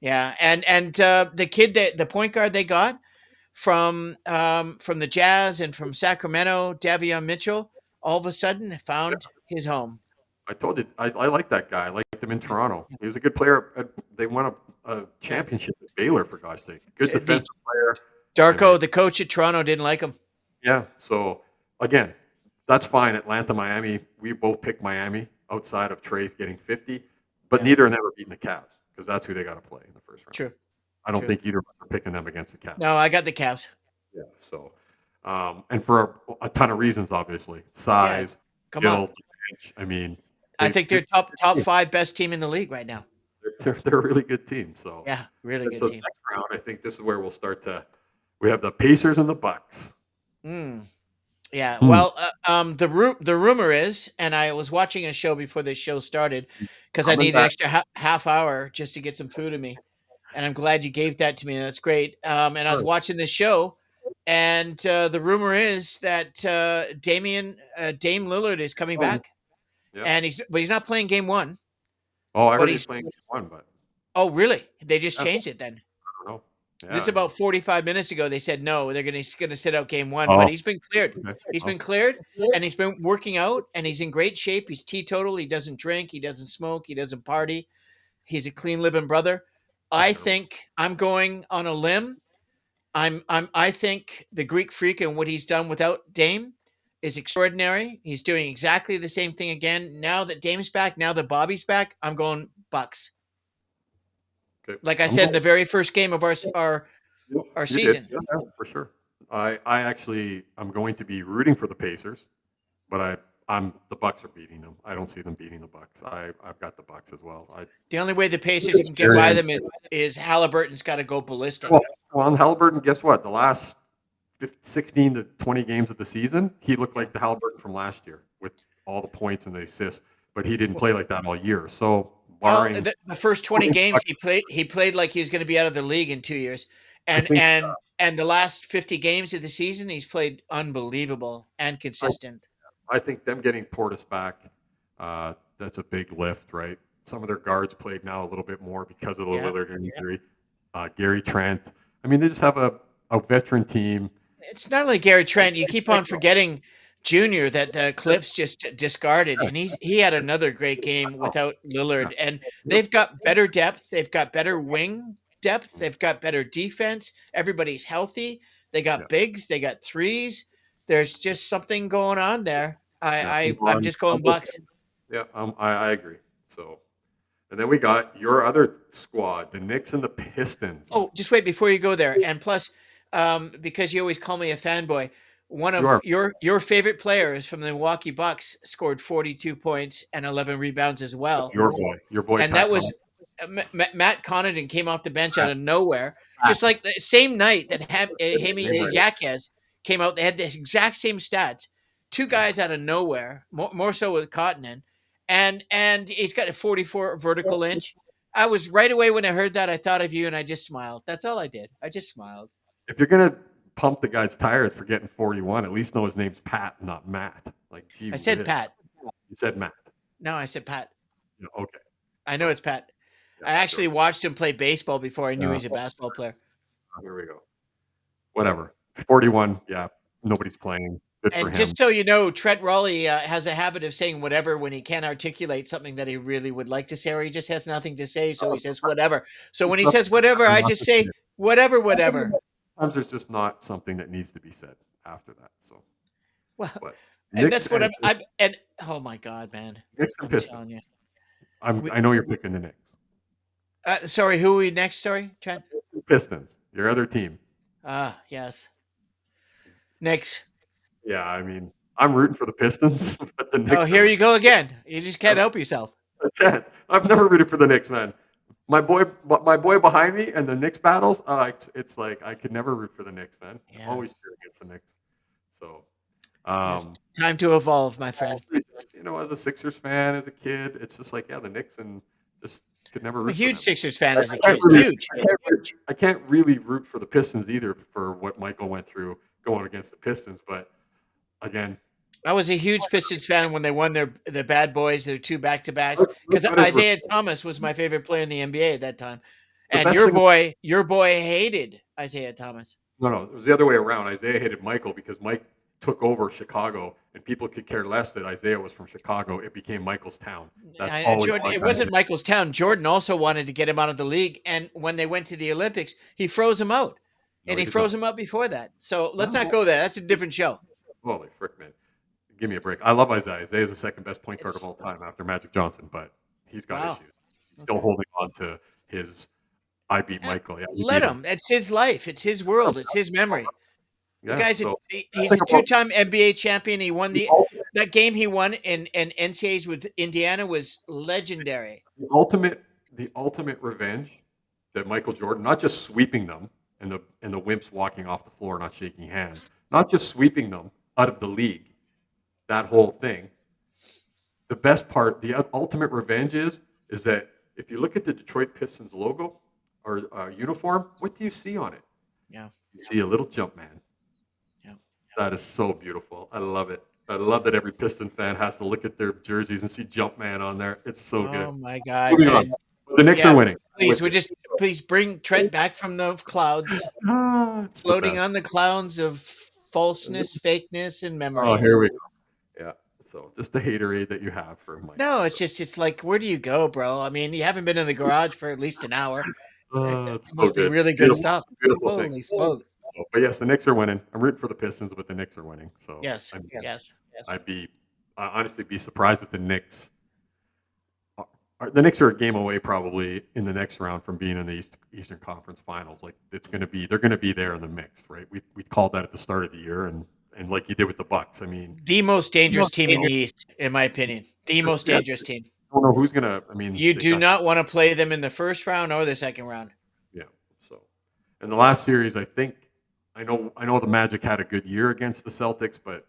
Yeah, and the kid that the point guard they got from the Jazz and from Sacramento, Davion Mitchell, all of a sudden Yeah. found his home. I told you I like that guy. I liked him in Yeah, Toronto. He was a good player. They won a yeah. championship at Baylor for God's sake. Good The defensive player. I mean, Darko, the coach at Toronto, didn't like him. yeah. So again, that's fine. Atlanta, Miami. We both picked Miami outside of Trey's getting 50, but Yeah, neither of them are beating the Cavs because that's who they got to play in the first round. true, I don't true. think either of us are picking them against the Cavs. No, I got the Cavs. Yeah. So, and for a ton of reasons, obviously, Yeah, size, come on. skill, bench. I mean, I they, think they they're top five best team in the league right now. they're a really good team. So, Yeah, really and good so team. next round, I think this is where we'll start to. We have the Pacers and the Bucks. Mm. Yeah, Hmm. well, the rumor is, and I was watching a show before this show started because I Coming need an back. extra half hour just to get some food in me, and I'm glad you gave that to me. That's great. And I was watching this show, and the rumor is that Dame Lillard is coming Oh, back, yeah. and he's not playing game one, Oh, I but heard he's he's playing game one, but oh really? They just yeah, I changed it then. don't know. This is Yeah. about 45 minutes ago. They said no, they're gonna sit out game one, but Oh, he's been cleared. okay. He's Oh, been cleared and he's been working out and he's in great shape. He's teetotal. He doesn't drink. He doesn't smoke. He doesn't party. He's a clean living brother. that's I terrible. think I'm going on a limb. I think the Greek Freak and what he's done without Dame is extraordinary. He's doing exactly the same thing again. Now that Dame's back, now that Bobby's back, I'm going Bucks. Okay. Like I I'm said in going. the very first game of Yep, our you did. season. Yeah, yeah, for sure. I actually I'm going to be rooting for the Pacers, but I'm the Bucks are beating them. I don't see them beating the Bucks. I've got the Bucks as well. I The only way the Pacers can get by experience. them is Halliburton's got to go ballistic. Well, well, and Halliburton, guess what? The last 16 to 20 games of the season, he looked Yeah. like the Halliburton from last year with all the points and the assists, but he didn't play like that all year. So, Well, barring, the first 20 games he played like he was going to be out of the league in 2 years, I and think and and the last 50 games of the season he's played unbelievable and I, consistent. I think them getting Portis back, that's a big lift, right? Some of their guards played now a little bit more because of the Yeah, Lillard injury. Gary Trent. I mean, they just have a veteran team. it's not like Gary Trent. You keep on forgetting Junior that the Clips just discarded, and he had another great game without Yeah. Lillard. And they've got better depth. They've got better wing depth. They've got better defense. Everybody's healthy. They Yeah. got bigs. They got threes. There's just something going on there. Yeah, move I'm on. just going Bucks. Yeah, I agree. So, and then we got your other squad, the Knicks and the Pistons. Oh, just wait before you go there. And plus, because you always call me a fanboy, one You of are your favorite players from the Milwaukee Bucks scored 42 points and 11 rebounds as that's well. your boy And Pat that was Connaughton. Matt Connaughton came off the bench out Pat, of nowhere, Pat, just like the same night that name Jaime right. Jaquez came out. They had the exact same stats. Two guys out of nowhere, more so with Cottonen, and he's got a 44 vertical inch. I was right away when I heard that. I thought of you, and I just smiled. That's all I did. I just smiled. If you're gonna pump the guy's tires for getting 41, at least know his name's Pat, not Matt. Like, gee I said whiz. Pat. You said Matt. No, I said Pat. Yeah, okay. I know So, it's Pat. yeah, I sure. actually watched him play baseball before I knew he Uh, was a basketball player. here we go. Whatever. 41. Yeah, nobody's playing. Good for And him. just so you know, Trent Rowley has a habit of saying whatever when he can't articulate something that he really would like to say, or he just has nothing to say, so he says whatever. So when he says whatever, I just say whatever, whatever. Sometimes there's just not something that needs to be said after that. So, Well, but and Knicks that's what and I'm and oh my God, man, Knicks and I'm Pistons. telling you. I know you're picking the Knicks. Sorry, who are we next? Sorry, Trent. Pistons, your other team. Ah, yes. Next. Yeah, I mean, I'm rooting for the Pistons, but the Oh, Knicks are here winning. you go again. You just can't I help yourself. can't. I've never rooted for the Knicks, man. My boy behind me and the Knicks battles. It's like I could never root for the Knicks, man. I Yeah. always cheer against the Knicks. So, Yes. um, Time to evolve, my friend. as a Sixers fan, as a kid, it's just like, yeah, the Knicks, and just could never I'm a root for huge them. Sixers fan as a I can't kid. really, Huge. I can't really root for the Pistons either for what Michael went through going against the Pistons. But again, I was a huge Pistons fan when they won the bad boys, their two back to backs, look because good as Isaiah Thomas was my favorite player in the NBA at that time, the and best thing. your boy hated Isaiah Thomas. No, it was the other way around. Isaiah hated Michael because Mike took over Chicago, and people could care less that Isaiah was from Chicago. It became Michael's town. That's always Jordan, why. it wasn't Michael's town. Jordan also wanted to get him out of the league, and when they went to the Olympics, he froze him out, No, and he he did not. froze him out before that. So let's not No, go there. That's a different show. holy frick, man! Give me a break. I love Isaiah. Isaiah's the second best point guard of It's all time after Magic Johnson, but he's got wow. issues. He's still Okay. holding on to his "I beat Michael." Yeah, he Let beat him. him. It's his life. It's his world. It's his memory. The Yeah. guy's So he's think a about two-time NBA champion. He won the the ultimate, that game he won in NCAAs with Indiana was legendary. the ultimate, the ultimate revenge that Michael Jordan, not just sweeping them and the wimps walking off the floor, not shaking hands, not just sweeping them out of the league, that whole thing. The best part, the ultimate revenge is that if you look at the Detroit Pistons logo or uniform, what do you see on it? Yeah, You see a little jump man. yeah. That is so beautiful. I love it. I love that every Piston fan has to look at their jerseys and see Jumpman on there. It's so good. Oh my God, Moving on. man. The Knicks are Yeah, winning. I'm please, with we you. just please bring Trent back from the clouds, It's the floating best. on the clouds of falseness, fakeness, and Oh, here memories. we go. Yeah. So just the haterade that you have for Mike. No, it's like, where do you go, bro? I mean, you haven't been in the garage for at least an hour. It It's so must be good. really good Beautiful, stuff. beautiful thing. Holy smoke! But yes, the Knicks are winning. I'm rooting for the Pistons, but the Knicks are winning. So Yes, I'm, yes, yes. I honestly be surprised if the Knicks. The Knicks are a game away probably in the next round from being in the Eastern Conference Finals. Like they're going to be there in the mix, right? We called that at the start of the year, and like you did with the Bucks. I mean, The most dangerous team in the East, in my opinion. The just most dangerous team. I don't know who's gonna. I mean, You they do got not want to play them in the first round or the second round. yeah. So, in the last series, I know the Magic had a good year against the Celtics, but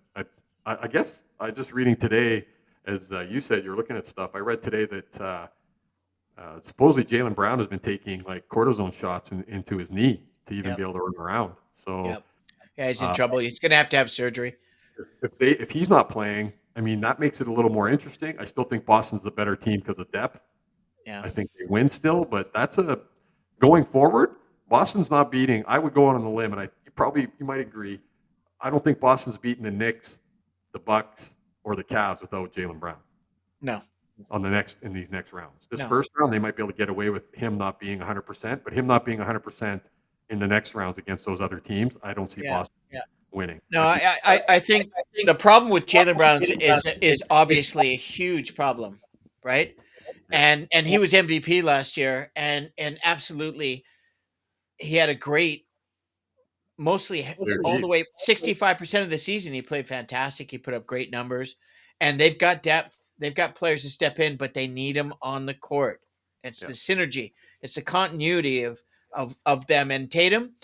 I guess I just reading today, as you said, you're looking at stuff. I read today that supposedly Jalen Brown has been taking like cortisone shots into his knee to even Yep. be able to run around. So Yep. Yeah, he's in uh, trouble. He's going to have surgery. if he's not playing, I mean that makes it a little more interesting. I still think Boston's the better team because of depth. Yeah. I think they win still, but that's a going forward. Boston's not beating. I would go out on the limb, and you might agree. I don't think Boston's beating the Knicks, the Bucks, or the Cavs without Jalen Brown No. in these next rounds. This No. first round, they might be able to get away with him not being 100%, but him not being 100% in the next rounds against those other teams, I don't see Yeah. Boston Yeah. winning. No, I'd be I think the problem with Jalen Brown's is obviously a huge problem, right? yeah, And he was MVP last year, and absolutely he had a great, mostly player all G. the way 65% of the season he played fantastic. He put up great numbers, and they've got depth. They've got players to step in, but they need them on the court. It's Yeah, the synergy. It's the continuity of them. And Tatum,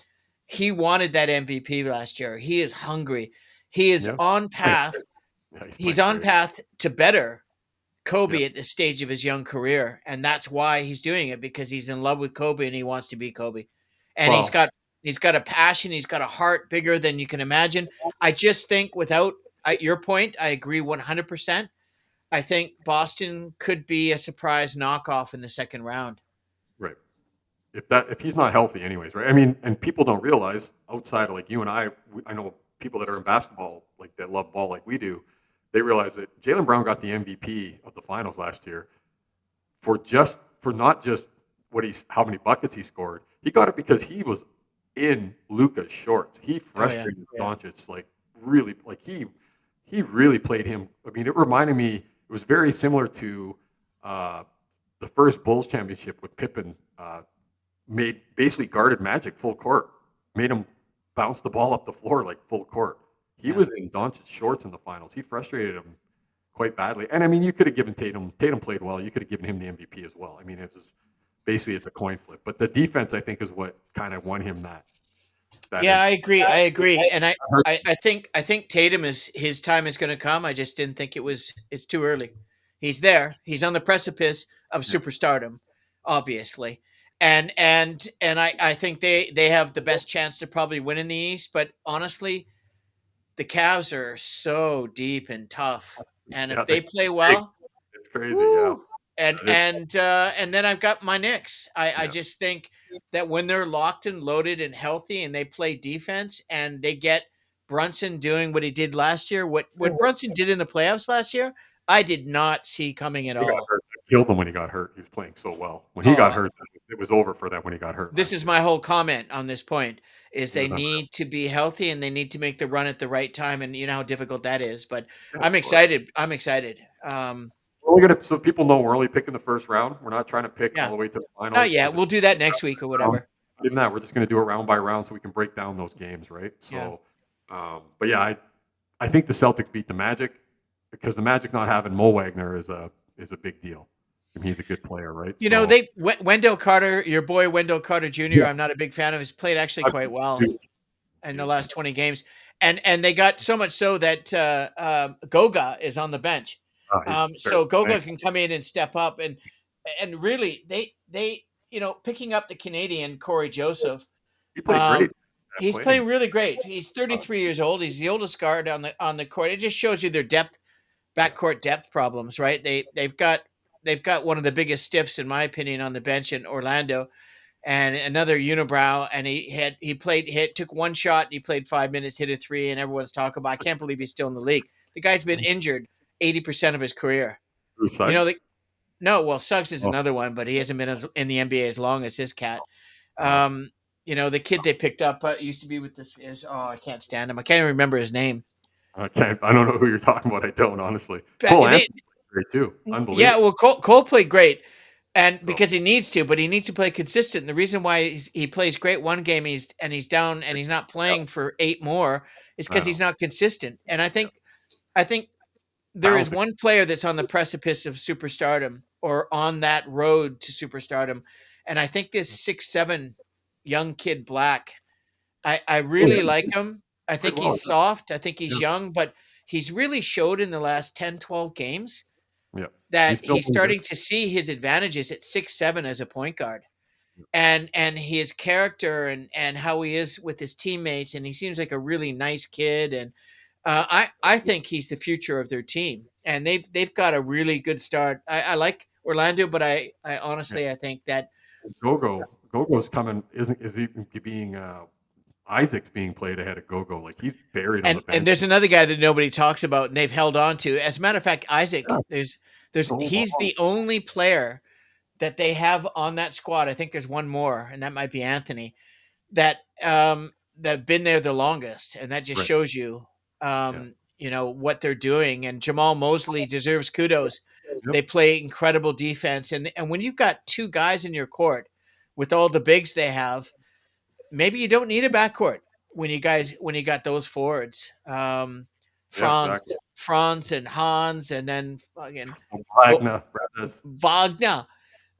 he wanted that MVP last year. He is hungry. He is yeah, on playing path. great. Yeah, he's He's playing on great. path to better Yeah. Kobe at this stage of his young career, and that's why he's doing it, because he's in love with Kobe and he wants to be Kobe. And Well, he's got a passion, he's got a heart bigger than you can imagine. I just think without your point, I agree 100%. I think Boston could be a surprise knockoff in the second round. right. If he's not healthy, anyways, right? I mean, and people don't realize outside of like you and I, I know people that are in basketball, like that love ball like we do. They realize that Jalen Brown got the MVP of the finals last year for not just what he's how many buckets he scored. He got it because he was in Luka's shorts. He Oh yeah. frustrated Doncic like really like he really played him. I mean, it reminded me. It was very similar to uh, the first Bulls championship with Pippen. Made basically guarded Magic full court, made him bounce the ball up the floor like full court. He Yeah. was in Doncic's shorts in the finals. He frustrated him quite badly. And I mean, you could have given Tatum. Tatum played well. You could have given him the MVP as well. I mean, basically it's a coin flip. But the defense, I think, is what kind of won him that Yeah, MVP. I agree. I agree. And I heard, I think Tatum is his time is going to come. I just didn't think it's too early. He's there. He's on the precipice of yeah, superstardom, obviously. And I think they have the best chance to probably win in the East, but honestly, the Cavs are so deep and tough. And yeah, if they play big. well, It's crazy. Yeah, woo. And it's then I've got my Knicks. I yeah, just think that when they're locked and loaded and healthy and they play defense and they get Brunson doing what he did last year, what Brunson did in the playoffs last year, I did not see coming at he got all. hurt. It killed him when he got hurt. He was playing so well. When he got Oh, hurt, it was over for them. When he got hurt this last is year, my whole comment on this point is he they was unreal. need to be healthy and they need to make the run at the right time, and you know how difficult that is, but Yeah, I'm of course. excited. I'm excited. We're only gonna so people know we're only picking the first round. We're not trying to pick all Yeah. the way to the Not finals or yet. the We'll do that next week or round. whatever. Not even that, we're just gonna do it round by round so we can break down those games, right? Yeah. So, but yeah, I think the Celtics beat the Magic because the Magic not having Mo Wagner is a big deal. I mean, he's a good player, right? You know, So they Wendell Carter, your boy Wendell Carter Jr. yeah, I'm not a big fan of. He's played actually I've quite well huge, in the huge. last 20 games, and they got so much so that Goga is on the bench, He's very so Goga thank can come in and step up, and really they picking up the Canadian Corey Joseph. he played great Um, at he's playing. playing really great. He's Uh, 33 years old. He's the oldest guard on the court. It just shows you their depth, yeah, backcourt depth problems, right? They've got one of the biggest stiffs in my opinion on the bench in Orlando, and another unibrow, and he took one shot and he played 5 minutes, hit a three, and everyone's talking about, I can't believe he's still in the league. The guy's been injured 80% of his career. Drew You know, Suggs. no, well, Suggs is Oh, another one, but he hasn't been in the NBA as long as his cat. uh, Um, the kid they picked up used to be with this is I can't stand him. I can't even remember his name. I can't. I don't know who you're talking about. I don't honestly. But Cole Anthony played great too. yeah, Unbelievable. well, Cole played great, and So because he needs to, but he needs to play consistent. And the reason why he plays great one game, he's down and he's not yeah, playing for eight more, is I because know. he's not consistent. And Yeah, I think there is talented. one player that's on the precipice of superstardom or on that road to superstardom, and I think this 6'7" young kid Black. I Oh really yeah, like him. I played think well. he's soft. I think Yeah, he's young, but he's really showed in the last 10, 12 games yeah. that He's he's filling good. starting to see his advantages at 6'7" as a point guard. And his character and how he is with his teammates, and he seems like a really nice kid. And I think he's the future of their team, and they've got a really good start. I like Orlando, but I Yeah. honestly I think that Gogo's coming. Isn't is he being Isaac's being played ahead of Gogo? Like he's buried on the and bench. there's another guy that nobody talks about and they've held on to. As a matter of fact, Isaac, Yeah, there's so he's long. the only player that they have on that squad. I think there's one more, and that might be Anthony. That that have been there the longest, and that just Right. shows you, Yeah. what they're doing. And Jamal Mosley deserves kudos. Yep. They play incredible defense, and when you've got two guys in your court with all the bigs they have, maybe you don't need a backcourt when you got those forwards. Yeah. Exactly. Franz and Hans, and then again Wagner brothers. Wagner.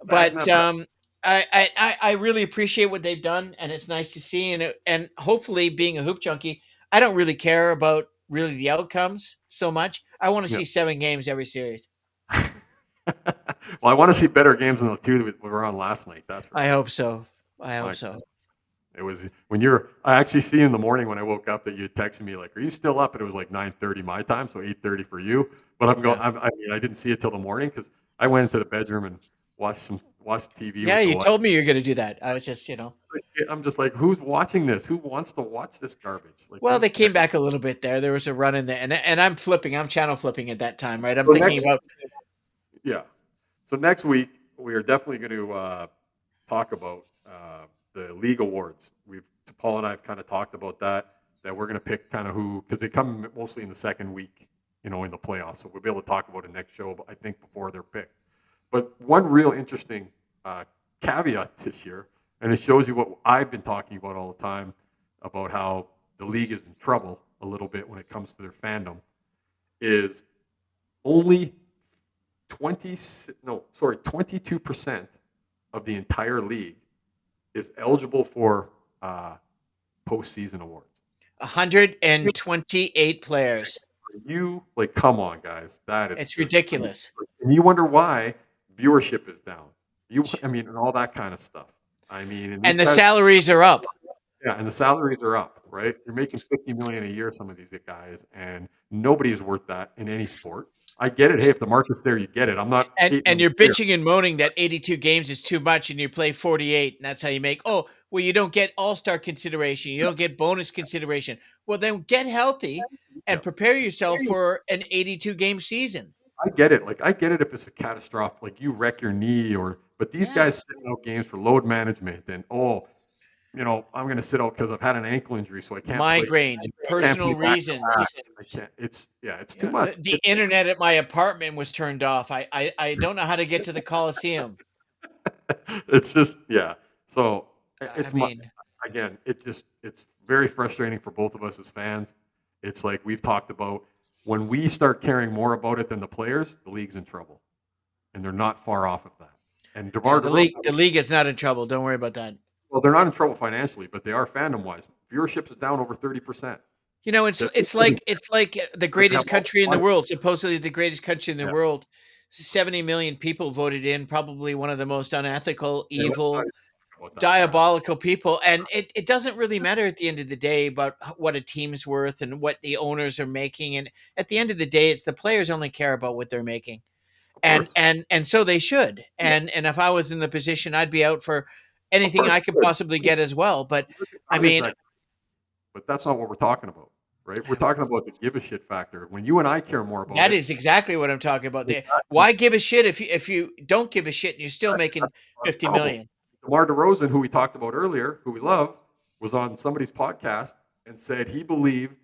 But Wagner brothers. I really appreciate what they've done, and it's nice to see. And hopefully, being a hoop junkie, I don't really care about really the outcomes so much. I want to Yeah. see 7 games every series. Well, I want to see better games than the two that we were on last night. That's for I sure. hope so. I hope My so. It was when you're. I actually see in the morning when I woke up that you texted me like, "Are you still up?" And it was like 9:30 my time, so 8:30 for you. But I'm going. Yeah. I mean, I didn't see it till the morning because I went into the bedroom and watched TV Yeah, with the you light. told me you're going to do that. I was just, I'm just like, who's watching this? Who wants to watch this garbage? Like well, these they guys. came back a little bit there. There was a run in there, and I'm flipping. I'm channel flipping at that time, right? I'm So thinking next, about. yeah. So next week we are definitely going to talk about the league awards. Paul and I have kind of talked about that. That we're going to pick kind of who, because they come mostly in the second week, in the playoffs. So we'll be able to talk about it next show. But I think before they're picked. But one real interesting caveat this year, and it shows you what I've been talking about all the time about how the league is in trouble a little bit when it comes to their fandom, is only 22% of the entire league is eligible for postseason awards. 128 players. You like, come on, guys, that is It's just, ridiculous. and you wonder why viewership is down. I mean, and all that kind of stuff. I mean, and these And the guys, salaries are up. yeah, and the salaries are up, right? You're making 50 million a year, some of these guys, and nobody is worth that in any sport. I get it. Hey, if the market's there, you get it. I'm not hating And on the you're player. bitching and moaning that 82 games is too much and you play 48 and that's how you make. Oh, well, you don't get all-star consideration, you don't get bonus consideration. Well, then get healthy Yeah. and prepare yourself for an 82 game season. I get it. Like I get it if it's a catastrophic, like you wreck your knee but these Yeah. guys sitting out games for load management and I'm going to sit out because I've had an ankle injury, so I can't play. Migraine, I can't personal play back to back. reasons. I can't. It's too Yeah, much. the internet at my apartment was turned off. I don't know how to get to the Coliseum. It's just, yeah. So I it's my mean, again. It's very frustrating for both of us as fans. It's like we've talked about, when we start caring more about it than the players, the league's in trouble, and they're not far off of that. And yeah, DeMar the DeRozan, league is not in trouble. Don't worry about that. well, they're not in trouble financially, but they are fandom wise. Viewership is down over 30%. It's That it's like the doesn't have greatest all country in the the money. world, supposedly the greatest country in the Yeah, world. 70 million people voted in, probably one of the most unethical, yeah. Let's not evil, even talk about that. Yeah, diabolical people. And it doesn't really matter at the end of the day about what a team's worth and what the owners are making. And at the end of the day, it's the players only care about what they're making. of course, And so they should. And if I was in the position, I'd be out for of anything course. I could possibly get as well. But I That is mean, that, but that's not what we're talking about, right? We're talking about the give a shit factor. When you and I care more about that it, is exactly what I'm talking about. exactly. Why give a shit if you don't give a shit and you're still making Our 50 problem. million? DeMar DeRozan, who we talked about earlier, who we love, was on somebody's podcast and said he believed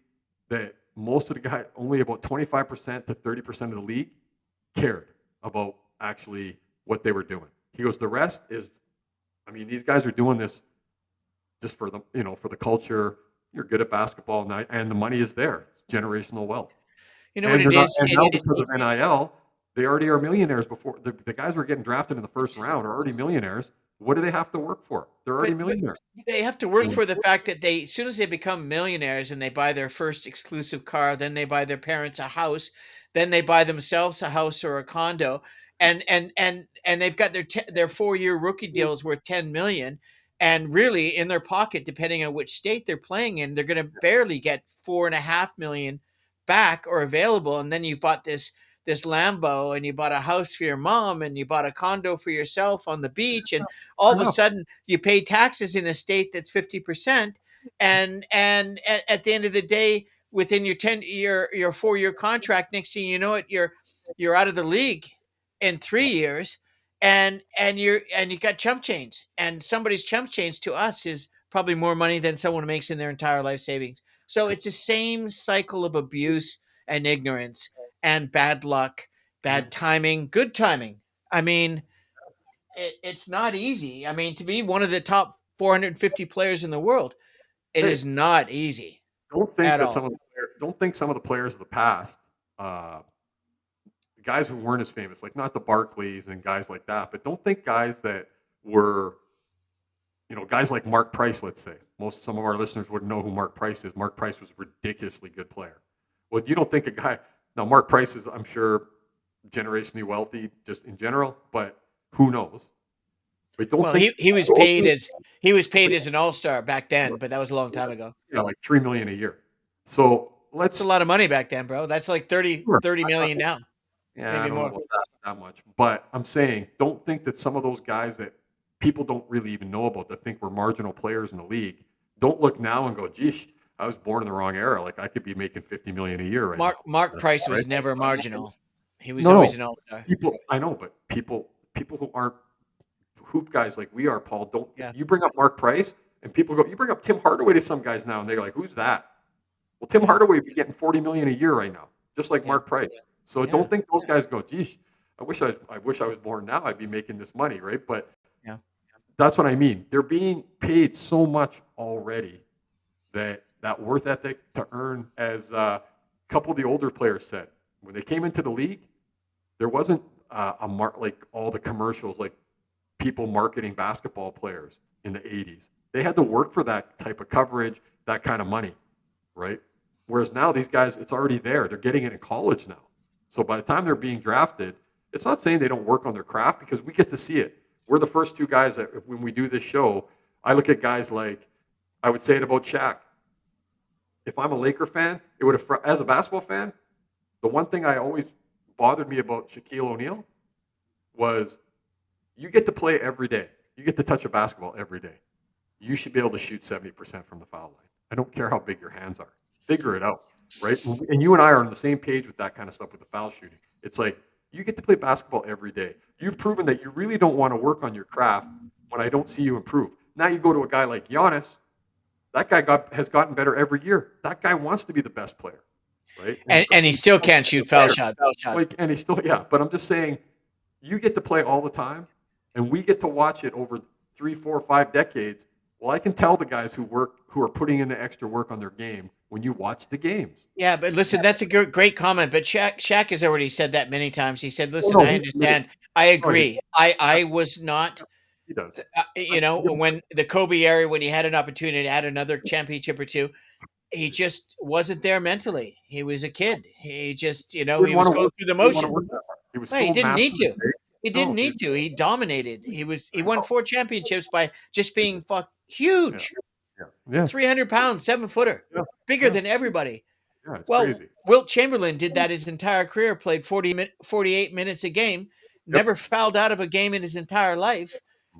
that most of the guy, only about 25% to 30% of the league cared about actually what they were doing. He goes, the rest is, I mean, these guys are doing this just for for the culture. You're good at basketball, and the money is there. It's generational wealth. You know what And it they're not, is? and now because of NIL, they already are millionaires. Before the guys were getting drafted in the first round are already millionaires. What do they have to work for? They're already But millionaires. they have to work And for the fact that they, as soon as they become millionaires and they buy their first exclusive car, then they buy their parents a house, then they buy themselves a house or a condo, and they've got their 4 year rookie deals worth 10 million, and really in their pocket, depending on which state they're playing in, they're going to barely get 4.5 million back or available, and then you bought this Lambo and you bought a house for your mom and you bought a condo for yourself on the beach, and all fair of a enough. sudden you pay taxes in a state that's 50%, and at the end of the day, within your 4 year contract, next thing you know it, you're out of the league in 3 years, and you got chump change, and somebody's chump change to us is probably more money than someone makes in their entire life savings. So it's the same cycle of abuse and ignorance and bad luck, Yeah. bad timing, good timing. I mean, it's not easy. I mean, to be one of the top 450 players in the world, it Hey, is not easy at all. don't think some of the players of the past, uh, the guys who weren't as famous, like not the Barclays and guys like that, but don't think guys that were, guys like Mark Price, let's say. Some of our listeners wouldn't know who Mark Price is. Mark Price was a ridiculously good player. Well, you don't think a guy, now Mark Price is, I'm sure, generationally wealthy just in general, but who knows? But don't Well, think, he was paid as an all-star back then, but that was a long time ago. like 3 million a year. So It's a lot of money back then, bro. That's like 30 million now, yeah, I maybe don't know more. about that much, but I'm saying don't think that some of those guys that people don't really even know about that think we're marginal players in the league, don't look now and go, geez, I was born in the wrong era. Like I could be making 50 million a year right now. Mark Price Right? was never marginal. He was No, always no. an all-star. I know, but people who aren't hoop guys like we are, Paul, don't Yeah, you bring up Mark Price and people go, you bring up Tim Hardaway to some guys now and they're like, who's that? Well, Tim yeah, Hardaway would be getting 40 million a year right now, just like yeah, Mark Price. So yeah, don't think those guys go, geez, I wish I was born now. I'd be making this money, right? But yeah. that's what I mean. They're being paid so much already that worth ethic to earn, as a couple of the older players said, when they came into the league, there wasn't like all the commercials, like people marketing basketball players in the 80s. They had to work for that type of coverage, that kind of money, right? Whereas now these guys, it's already there. They're getting it in college now. So by the time they're being drafted, it's not saying they don't work on their craft because we get to see it. We're the first two guys that when we do this show, I look at guys like, I would say it about Shaq. If I'm a Laker fan, it would have, as a basketball fan, the one thing I always bothered me about Shaquille O'Neal was you get to play every day. You get to touch a basketball every day. You should be able to shoot 70% from the foul line. I don't care how big your hands are. Figure it out, right? And you and I are on the same page with that kind of stuff with the foul shooting. It's like you get to play basketball every day. You've proven that you really don't want to work on your craft when I don't see you improve. Now you go to a guy like Giannis. That guy has gotten better every year. That guy wants to be the best player, right? And he still can't shoot foul shots. Like, and he's still, yeah. But I'm just saying, you get to play all the time, and we get to watch it over 3, 4, 5 decades. Well, I can tell the guys who are putting in the extra work on their game when you watch the games. Yeah, but listen, that's a great comment. But Shaq has already said that many times. He said, Oh "Listen, no, I understand. I oh, agree. I was not, he does. when the Kobe era, when he had an opportunity to add another championship or two, he just wasn't there mentally. He was a kid. He just, He didn't he want was to going work. through the He didn't want to motions. work that hard. He was No, he so didn't need massive. to. He No, didn't need to. He dominated. He won 4 championships by just being yeah, huge. yeah, yeah, 300 pounds, 7-footer, yeah, bigger yeah, than everybody. yeah. It's Well, crazy. Wilt Chamberlain did that his entire career, played 48 minutes a game, Yep. never fouled out of a game in his entire life,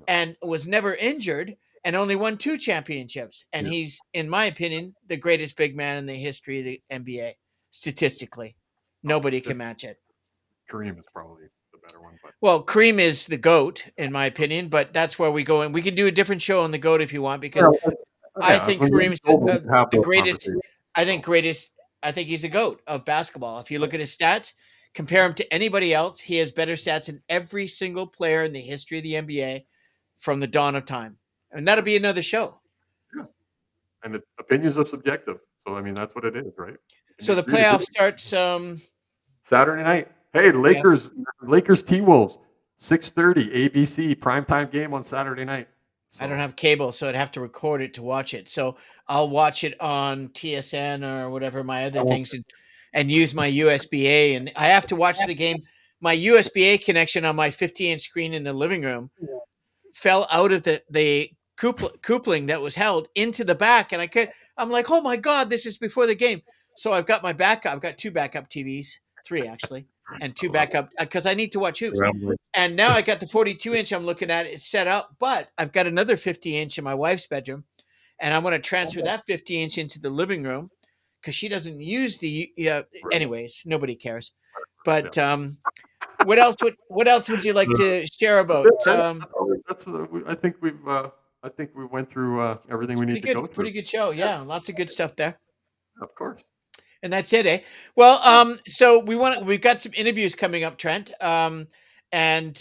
and was never injured, and only won 2 championships. And Yeah. he's, in my opinion, the greatest big man in the history of the NBA, statistically. Oh, Nobody can match it. Kareem is probably the better one, but Well, Kareem is the GOAT, in my opinion, but that's where we go. And we can do a different show on the GOAT if you want, because well, I yeah, think when we Kareem's we can have the those greatest. conversations. I think So, greatest. I think he's the goat of basketball. If you look at his stats, compare him to anybody else, he has better stats than every single player in the history of the NBA from the dawn of time. And that'll be another show. yeah, and opinions are subjective. So I mean, that's what it is, right? Can you So the agree to playoff disagree? starts. Saturday night. Hey, Yeah, Lakers T Wolves, 6:30 ABC primetime game on Saturday night. I don't So have cable, so I'd have to record it to watch it. So I'll watch it on TSN or whatever my I other won't. things, and use my USB-A. And I have to watch the game. My USB-A connection on my 50-inch screen in the living room fell out of the coupling that was held into the back, and I'm like, oh my god, this is before the game. So I've got my backup. I've got 2 backup TVs, 3 actually, and I two love backup because I need to watch hoops. it. And now I got the 42-inch. I'm looking at it. It's set up, but I've got another 50-inch in my wife's bedroom, and I'm going to transfer that 50-inch into the living room because she doesn't use the. Right. Anyways, nobody cares. Yeah. But what else would you like to share That's it, about? right? I think we've. I think we went through everything we need to go through. Pretty good show. Yeah, Yeah, lots of good stuff there. of course. And that's it, eh? Well, Yeah. so we've got some interviews coming up, Trent. And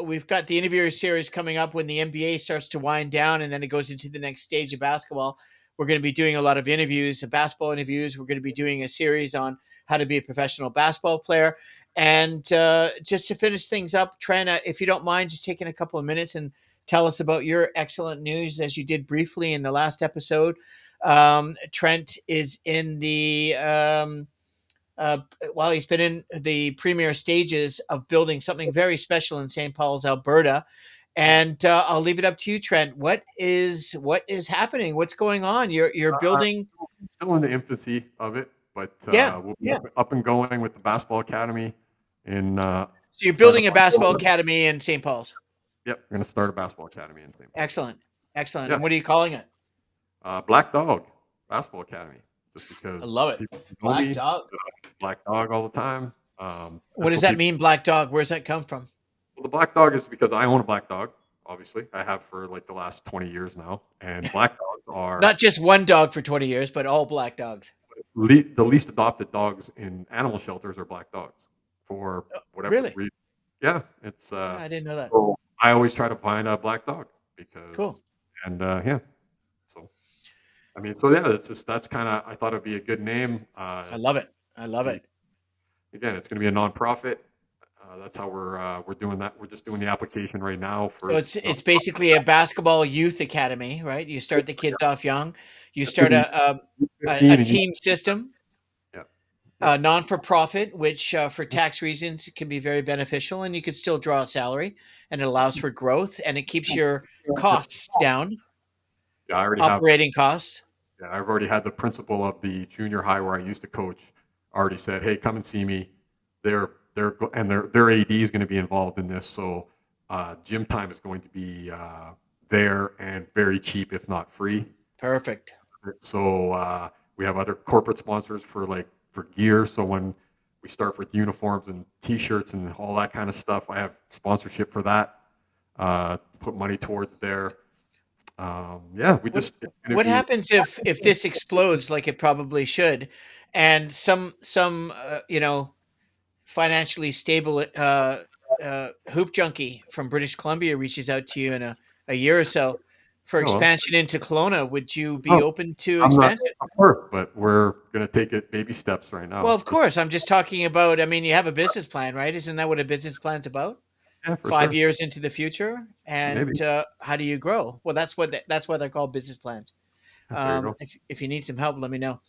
we've got the interviewer series coming up when the NBA starts to wind down and then it goes into the next stage of basketball. We're going to be doing a lot of interviews, basketball interviews. We're going to be doing a series on how to be a professional basketball player. And just to finish things up, Trent, if you don't mind, just taking a couple of minutes and tell us about your excellent news as you did briefly in the last episode. Trent is in the well, he's been in the premier stages of building something very special in St. Paul's, Alberta. And I'll leave it up to you, Trent. What is happening? What's going on? You're Uh, building. Still in the infancy of it, but Yeah. we'll be up and going with the basketball academy in So you're start of building a basketball October. academy in St. Paul's. Yep, we're gonna start a basketball academy in St. Paul. Excellent. Excellent. Yeah, And what are you calling it? Black Dog Basketball Academy, just I because love it. people know Black me, dog. Black Dog all the time. What That's does what that people. mean, black dog? Where's that come from? Well, the Black Dog is because I own a black dog. Obviously, I have for like the last 20 years now, and black dogs are Not just one dog for 20 years, but all black dogs. the least adopted dogs in animal shelters are black dogs for whatever Really? reason. Yeah, it's Yeah, I didn't know that. so I always try to find a black dog because Cool. and yeah, so I mean, so yeah, it's just that's kind of I thought it'd be a good name. I love it. I love Be it. again, it's going to be a nonprofit. That's how we're doing that. We're just doing the application right now So for it's basically a basketball youth academy, right? You start the kids off young. You to start be a 15 and team system, yeah, yep, non for profit, which for tax reasons can be very beneficial, and you could still draw a salary, and it allows for growth, and it keeps your yep. costs down, Yeah, I already have. operating costs. Yeah, I've already had the principal of the junior high where I used to coach already said, "Hey, come and see me." Their AD is going to be involved in this, so gym time is going to be there and very cheap, if not free. Perfect. So we have other corporate sponsors for for gear. So when we start with uniforms and T-shirts and all that kind of stuff, I have sponsorship for that. Put money towards there. Yeah, we What just it's going to what be. happens if this explodes like it probably should, and some financially stable hoop junkie from British Columbia reaches out to you in a year or so for Oh well, expansion into Kelowna, would you be no, open to I'm not, expansion? of course, but we're going to take it baby steps right Well, now. of Just course. I'm just talking about, I mean, you have a business plan, right? Isn't that what a business plan's about? yeah, for 5 sure, years into the future, maybe. and how do you grow? Well, that's why they're called business plans. There you go. If you need some help, let me know.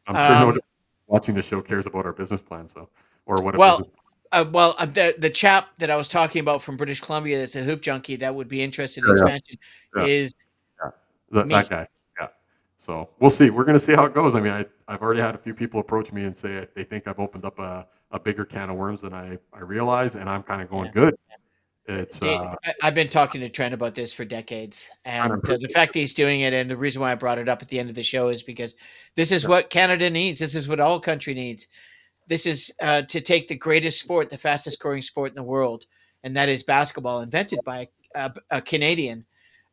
I'm sure no one Um, watching the show cares about our business plan, so or what a well, business. the chap that I was talking about from British Columbia that's a hoop junkie that would be interested in Yeah, yeah, expansion yeah. is Yeah, that me. guy. Yeah. So we'll see. We're gonna see how it goes. I mean, I've already had a few people approach me and say they think I've opened up a bigger can of worms than I realize, and I'm kind of going Yeah. good. It's I've been talking to Trent about this for decades, trying to and improve. the fact that he's doing it, and the reason why I brought it up at the end of the show is because this is Yeah, what Canada needs. This is what all country needs. This is to take the greatest sport, the fastest growing sport in the world, and that is basketball, invented by a Canadian,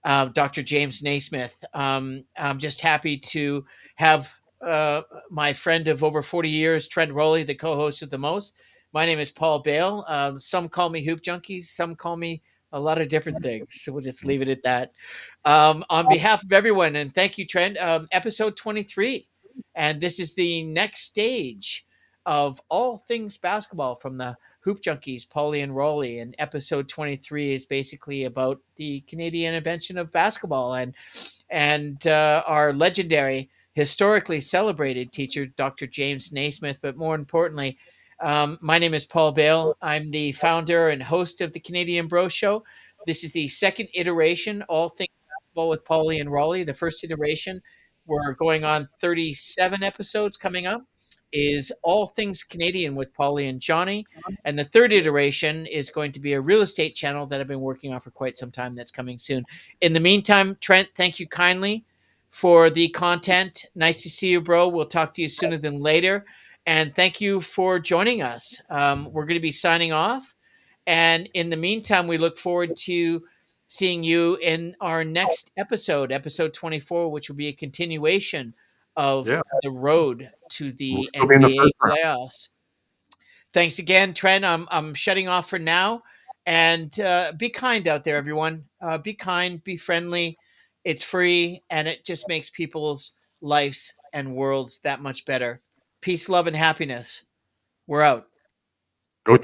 Dr. James Naismith. I'm just happy to have my friend of over 40 years, Trent Rowley, the co-host of the most. My name is Paul Bale. Some call me Hoop Junkies. Some call me a lot of different things. So we'll just mhm. leave it at that. On behalf of everyone, and thank you, Trent. Episode 23, and this is the next stage of all things basketball from the Hoop Junkies, Pauly and Rowley. And episode 23 is basically about the Canadian invention of basketball and our legendary, historically celebrated teacher, Dr. James Naismith. But more importantly, my name is Paul Bale. I'm the founder and host of the Canadian Bro Show. This is the second iteration, all things basketball with Pauly and Rowley. The first iteration, we're going on 37 episodes coming up, is all things Canadian with Pauly and Johnny. And the third iteration is going to be a real estate channel that I've been working on for quite some time that's coming soon. In the meantime, Trent, thank you kindly for the content. Nice to see you, bro. We'll talk to you sooner than later. And thank you for joining us. We're going to be signing off. And in the meantime, we look forward to seeing you in our next episode, episode 24, which will be a continuation of Yeah, the road to we'll the still be in the NBA first round. playoffs. Thanks again, Trent. I'm shutting off for now. And be kind out there, everyone. Be kind, be friendly. It's free, and it just makes people's lives and worlds that much better. Peace, love, and happiness. We're out. Go team.